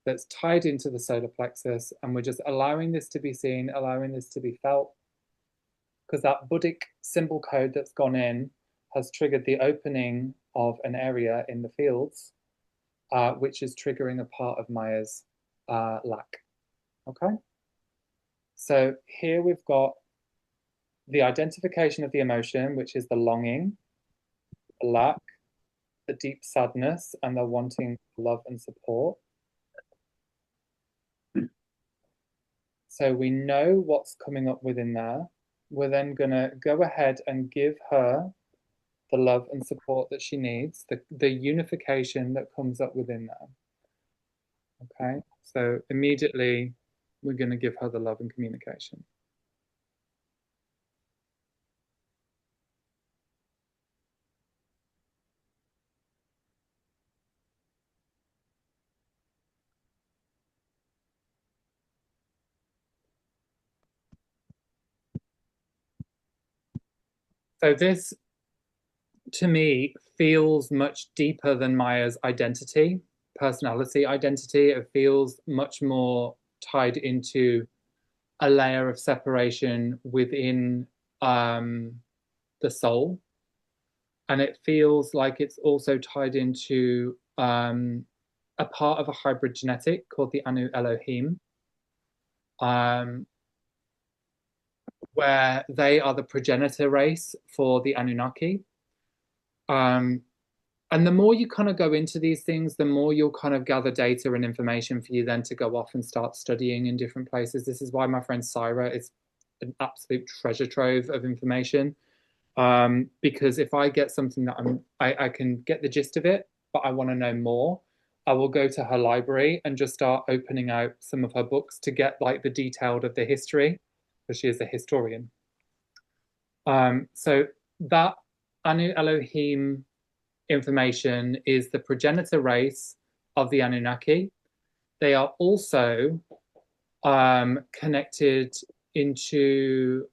that's tied into the solar plexus. And we're just allowing this to be seen, allowing this to be felt, because that Buddhic symbol code that's gone in has triggered the opening of an area in the fields, which is triggering a part of Maya's lack. Okay? So here we've got the identification of the emotion, which is the longing, the lack, the deep sadness, and the wanting love and support. So we know what's coming up within there. We're then going to go ahead and give her the love and support that she needs, the unification that comes up within there. Okay, so immediately we're going to give her the love and communication. So this, to me, feels much deeper than Maya's identity, personality identity. It feels much more tied into a layer of separation within the soul. And it feels like it's also tied into a part of a hybrid genetic called the Anu Elohim, where they are the progenitor race for the Anunnaki. And the more you kind of go into these things, the more you'll kind of gather data and information for you then to go off and start studying in different places. This is why my friend Syra is an absolute treasure trove of information. Because if I get something that I can get the gist of it, but I want to know more, I will go to her library and just start opening out some of her books to get like the detailed of the history, because she is a historian. So that Anu Elohim information is the progenitor race of the Anunnaki. They are also connected into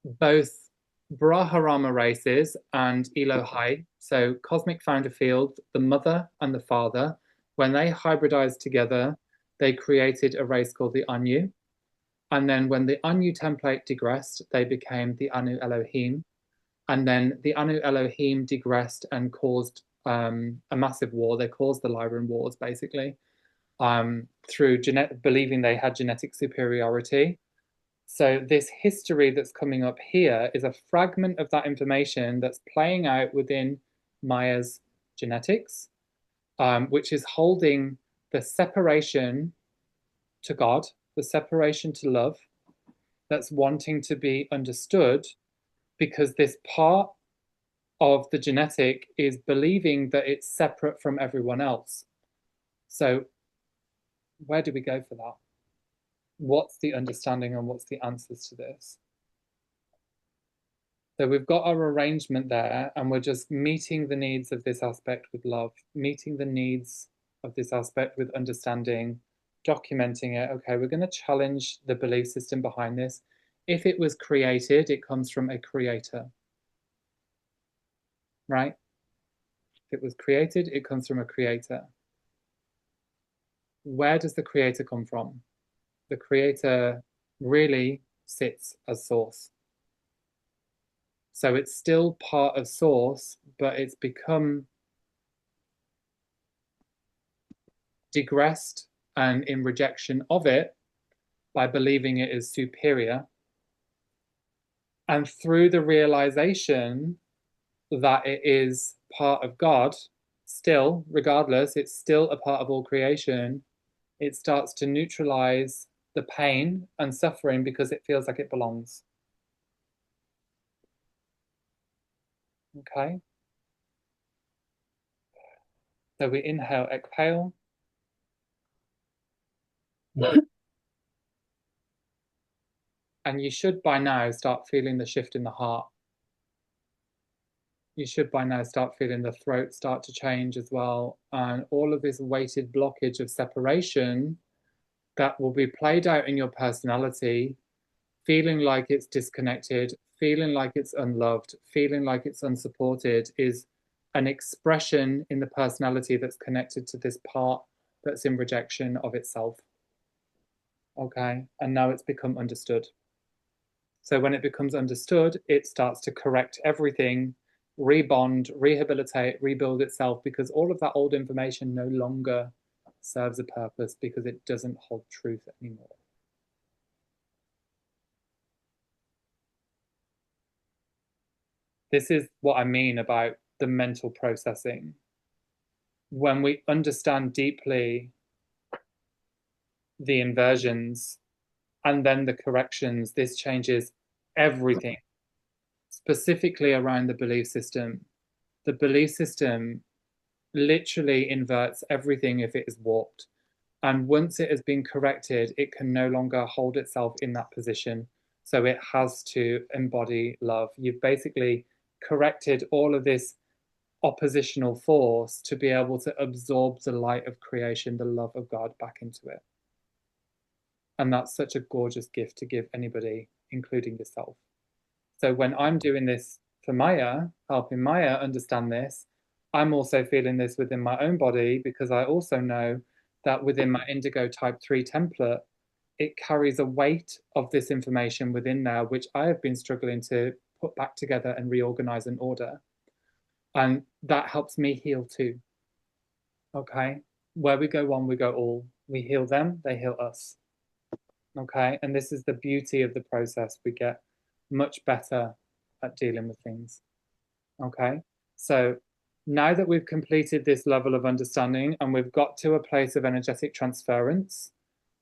both Brahmarama races and Elohai. So cosmic founder field, the mother and the father, when they hybridized together, they created a race called the Anu. And then when the Anu template digressed, they became the Anu Elohim. And then the Anu Elohim digressed and caused a massive war. They caused the Lyran Wars, basically, through believing they had genetic superiority. So this history that's coming up here is a fragment of that information that's playing out within Maya's genetics, which is holding the separation to God, the separation to love, that's wanting to be understood, because this part of the genetic is believing that it's separate from everyone else. So where do we go for that? What's the understanding and what's the answers to this? So we've got our arrangement there, and we're just meeting the needs of this aspect with love, meeting the needs of this aspect with understanding, documenting it. Okay, we're going to challenge the belief system behind this. if it was created, it comes from a creator, right? If it was created, it comes from a creator. Where does the creator come from? The creator really sits as source. So it's still part of source, but it's become digressed and in rejection of it by believing it is superior. And through the realization that it is part of God, still, regardless, it's still a part of all creation, it starts to neutralize the pain and suffering because it feels like it belongs. Okay? So we inhale, exhale. And you should by now start feeling the shift in the heart. You should by now start feeling the throat start to change as well. And all of this weighted blockage of separation that will be played out in your personality, feeling like it's disconnected, feeling like it's unloved, feeling like it's unsupported, is an expression in the personality that's connected to this part that's in rejection of itself. Okay, and now it's become understood. So when it becomes understood, it starts to correct everything, rebond, rehabilitate, rebuild itself, because all of that old information no longer serves a purpose because it doesn't hold truth anymore. This is what I mean about the mental processing. When we understand deeply the inversions and then the corrections, this changes everything, specifically around the belief system. The belief system literally inverts everything if it is warped. And once it has been corrected, it can no longer hold itself in that position. So it has to embody love. You've basically corrected all of this oppositional force to be able to absorb the light of creation, the love of God back into it. And that's such a gorgeous gift to give anybody, including yourself. So when I'm doing this for Maya, helping Maya understand this, I'm also feeling this within my own body, because I also know that within my Indigo Type 3 template, it carries a weight of this information within there, which I have been struggling to put back together and reorganize and order. And that helps me heal too. Okay? Where we go one, we go all. We heal them, they heal us. Okay? And this is the beauty of the process. We get much better at dealing with things. Okay? So now that we've completed this level of understanding and we've got to a place of energetic transference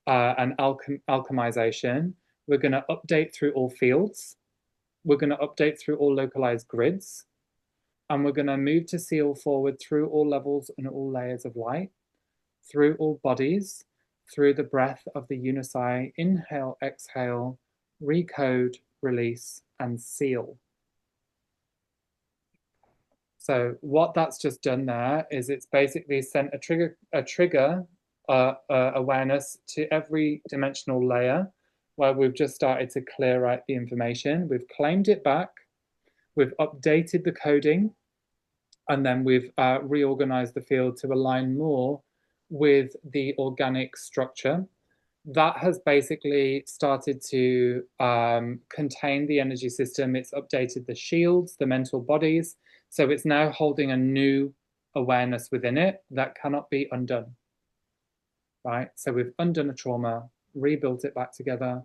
and alchemization, we're going to update through all fields. We're going to update through all localized grids. And we're going to move to seal forward through all levels and all layers of light, through all bodies, through the breath of the Unify. Inhale, exhale, recode, release, and seal. So what that's just done there is it's basically sent a trigger awareness to every dimensional layer where we've just started to clear out the information. We've claimed it back. We've updated the coding, and then we've reorganized the field to align more with the organic structure. That has basically started to contain the energy system. It's updated the shields, the mental bodies. So it's now holding a new awareness within it that cannot be undone, right? So we've undone a trauma, rebuilt it back together.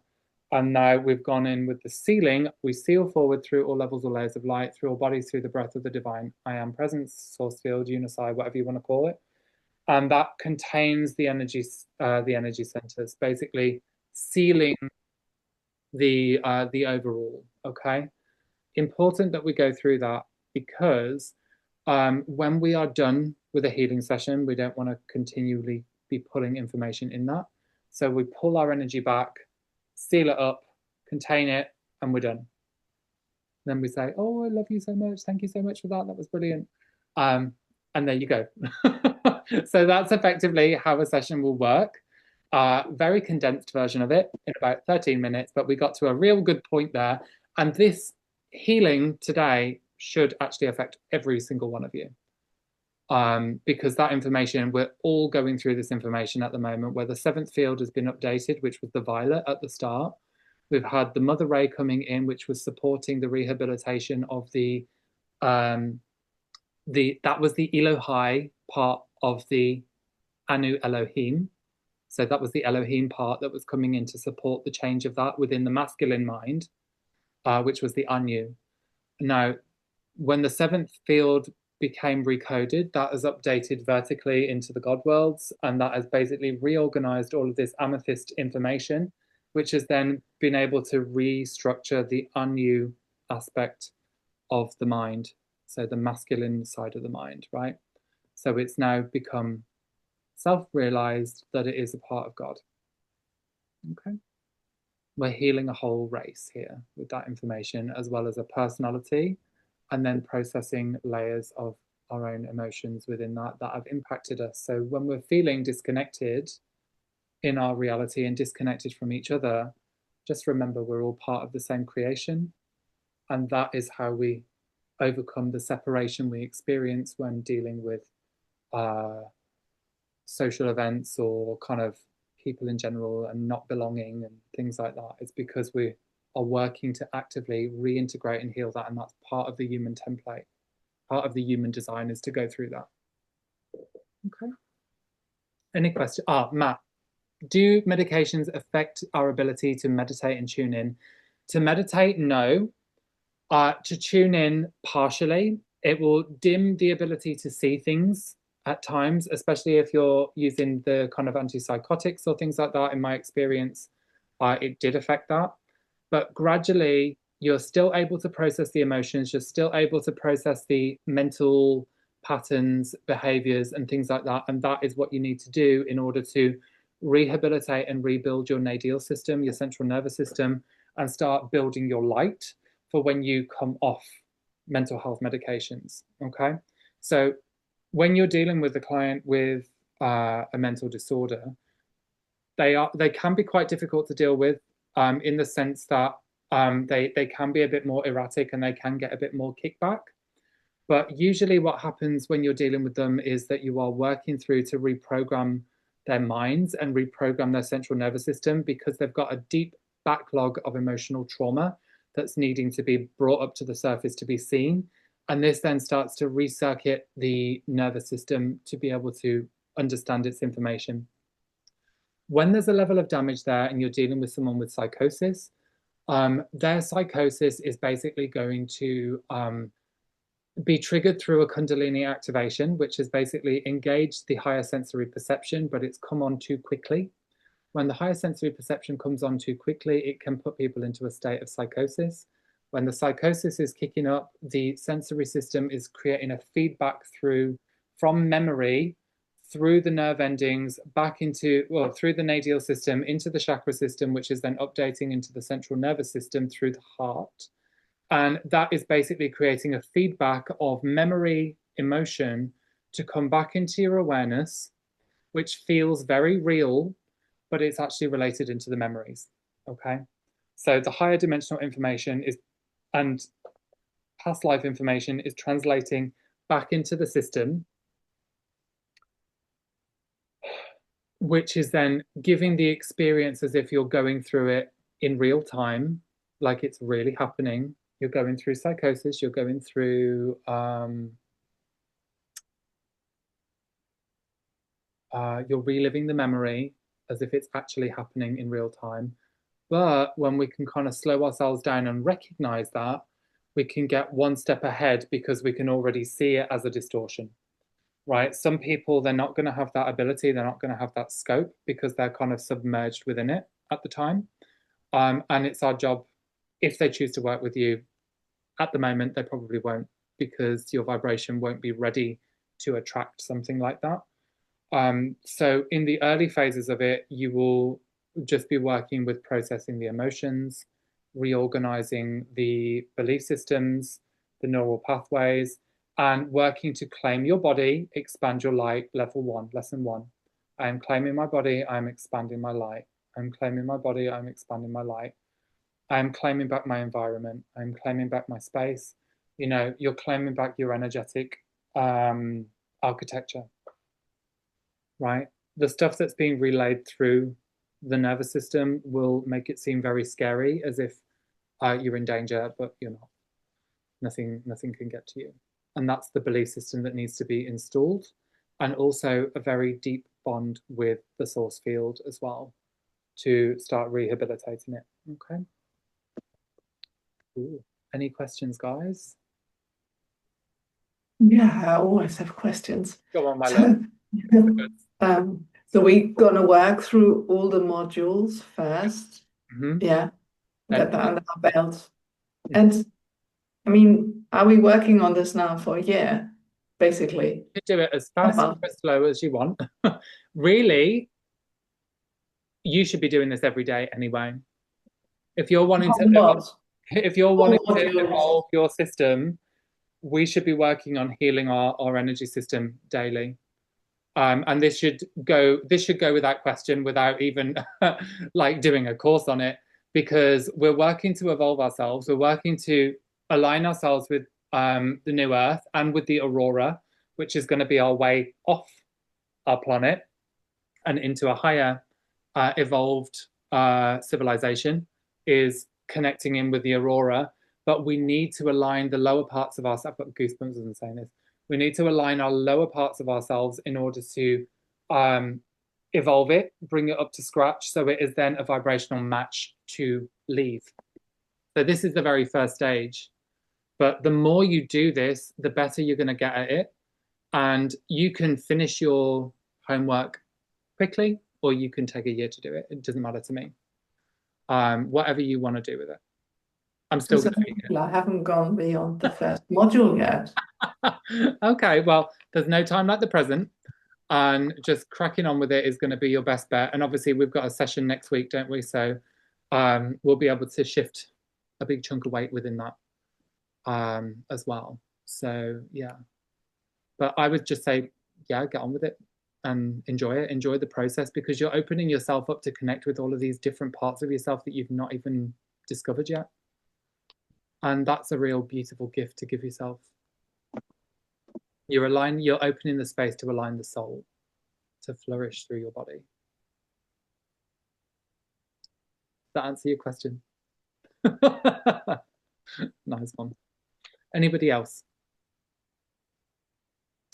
And now we've gone in with the sealing. We seal forward through all levels or layers of light, through all bodies, through the breath of the divine I am presence, source field, Unify, whatever you want to call it. And that contains the energy centers, basically sealing the overall. Okay, important that we go through that, because when we are done with a healing session, we don't want to continually be pulling information in that. So we pull our energy back, seal it up, contain it, and we're done. Then we say, oh, I love you so much. Thank you so much for that. That was brilliant. And there you go. So that's effectively how a session will work. very condensed version of it in about 13 minutes, but we got to a real good point there. And this healing today should actually affect every single one of you. Because that information, we're all going through this information at the moment, where the seventh field has been updated, which was the violet at the start. We've had the mother ray coming in, which was supporting the rehabilitation of that was the Elohai part of the Anu Elohim. So that was the Elohim part that was coming in to support the change of that within the masculine mind, which was the Anu. Now, when the seventh field became recoded, that has updated vertically into the God worlds, and that has basically reorganized all of this amethyst information, which has then been able to restructure the Anu aspect of the mind, so the masculine side of the mind, right? So it's now become self-realized that it is a part of God. Okay. We're healing a whole race here with that information, as well as a personality, and then processing layers of our own emotions within that have impacted us. So when we're feeling disconnected in our reality and disconnected from each other, just remember we're all part of the same creation. And that is how we overcome the separation we experience when dealing with social events or kind of people in general and not belonging and things like that. It's because we are working to actively reintegrate and heal that, and that's part of the human template. Part of the human design is to go through that. Okay. Any question? Matt, do medications affect our ability to meditate and tune in? To meditate, no. To tune in, partially. It will dim the ability to see things at times, especially if you're using the kind of antipsychotics or things like that. In my experience, it did affect that. But gradually, you're still able to process the emotions. You're still able to process the mental patterns, behaviors, and things like that. And that is what you need to do in order to rehabilitate and rebuild your nadial system, your central nervous system, and start building your light for when you come off mental health medications. Okay. So when you're dealing with a client with a mental disorder, they can be quite difficult to deal with, in the sense that they can be a bit more erratic and they can get a bit more kickback. But usually what happens when you're dealing with them is that you are working through to reprogram their minds and reprogram their central nervous system, because they've got a deep backlog of emotional trauma that's needing to be brought up to the surface to be seen. And this then starts to recircuit the nervous system to be able to understand its information. When there's a level of damage there and you're dealing with someone with psychosis, their psychosis is basically going to be triggered through a Kundalini activation, which has basically engaged the higher sensory perception, but it's come on too quickly. When the higher sensory perception comes on too quickly, it can put people into a state of psychosis. When the psychosis is kicking up, the sensory system is creating a feedback from memory through the nerve endings back into, well, through the nadial system into the chakra system, which is then updating into the central nervous system through the heart. And that is basically creating a feedback of memory, emotion to come back into your awareness, which feels very real, but it's actually related into the memories. Okay. So the higher dimensional information is, and past life information is translating back into the system, which is then giving the experience as if you're going through it in real time, like it's really happening. You're going through psychosis, you're going through you're reliving the memory as if it's actually happening in real time. But when we can kind of slow ourselves down and recognize that, we can get one step ahead because we can already see it as a distortion, right? Some people, they're not going to have that ability. They're not going to have that scope because they're kind of submerged within it at the time. And it's our job, if they choose to work with you, at the moment, they probably won't, because your vibration won't be ready to attract something like that. So in the early phases of it, you will just be working with processing the emotions, reorganizing the belief systems, the neural pathways, and working to claim your body, expand your light, level 1, lesson 1. I am claiming my body, I'm expanding my light. I'm claiming my body, I'm expanding my light. I'm claiming back my environment. I'm claiming back my space. You know, you're claiming back your energetic architecture, right? The stuff that's being relayed through the nervous system will make it seem very scary, as if you're in danger, but you're not. Nothing can get to you. And that's the belief system that needs to be installed, and also a very deep bond with the source field as well to start rehabilitating it. Okay. Ooh. Any questions, guys? Yeah, I always have questions. Go on, my love. So we're gonna work through all the modules first. Yeah, get that under our belt. And I mean, are we working on this now for a year, basically? You do it as fast or as slow as you want. Really, you should be doing this every day anyway. If you're wanting to evolve your system, we should be working on healing our energy system daily. And this should go without question, without even like doing a course on it, because we're working to evolve ourselves. We're working to align ourselves with the new Earth and with the Aurora, which is going to be our way off our planet and into a higher evolved civilization, is connecting in with the Aurora. But we need to align the lower parts of ourselves. I've got goosebumps as I'm saying this. We need to align our lower parts of ourselves in order to evolve it, bring it up to scratch, so it is then a vibrational match to leave. So this is the very first stage. But the more you do this, the better you're going to get at it. And you can finish your homework quickly, or you can take a year to do it. It doesn't matter to me. Whatever you want to do with it. I'm still going to be here. I haven't gone beyond the first module yet. Okay, well, there's no time like the present, and just cracking on with it is going to be your best bet. And obviously, we've got a session next week, don't we? So we'll be able to shift a big chunk of weight within that as well. So yeah, but I would just say, yeah, get on with it and enjoy it. Enjoy the process, because you're opening yourself up to connect with all of these different parts of yourself that you've not even discovered yet. And that's a real beautiful gift to give yourself. You're opening the space to align the soul to flourish through your body. Does that answer your question? Nice one. Anybody else?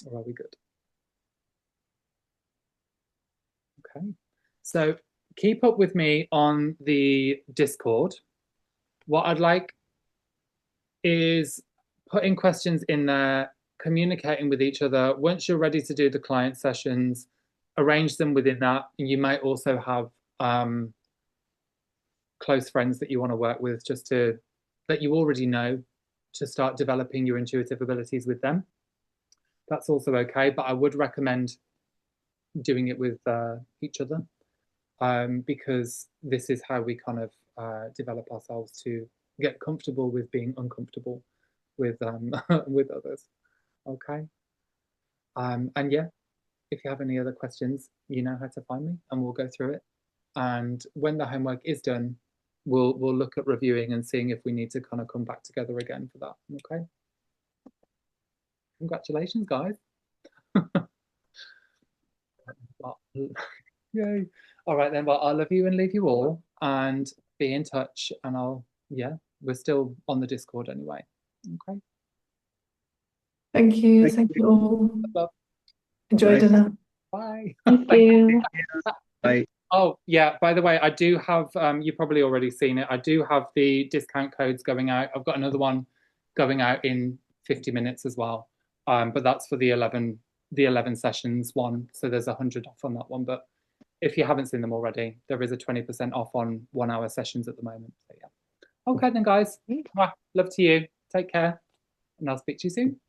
Or are we good? Okay. So keep up with me on the Discord. What I'd like is putting questions in there, communicating with each other. Once you're ready to do the client sessions, arrange them within that. And you might also have close friends that you want to work with, just to that you already know, to start developing your intuitive abilities with them. That's also okay, but I would recommend doing it with each other, because this is how we kind of develop ourselves to get comfortable with being uncomfortable with with others. Okay. And yeah, if you have any other questions, you know how to find me, and we'll go through it. And when the homework is done, we'll look at reviewing and seeing if we need to kind of come back together again for that. Okay. Congratulations, guys. Yay. All right then. Well, I love you and leave you all, and be in touch. And we're still on the Discord anyway. Okay. Thank you. Thank you all. Love. Enjoy dinner. Bye. Thank you. Bye. Oh, yeah, by the way, I do have, you've probably already seen it, I do have the discount codes going out. I've got another one going out in 50 minutes as well. But that's for the 11 sessions one. So there's 100 off on that one. But if you haven't seen them already, there is a 20% off on 1 hour sessions at the moment. So yeah. Okay then, guys. Love to you. Take care. And I'll speak to you soon.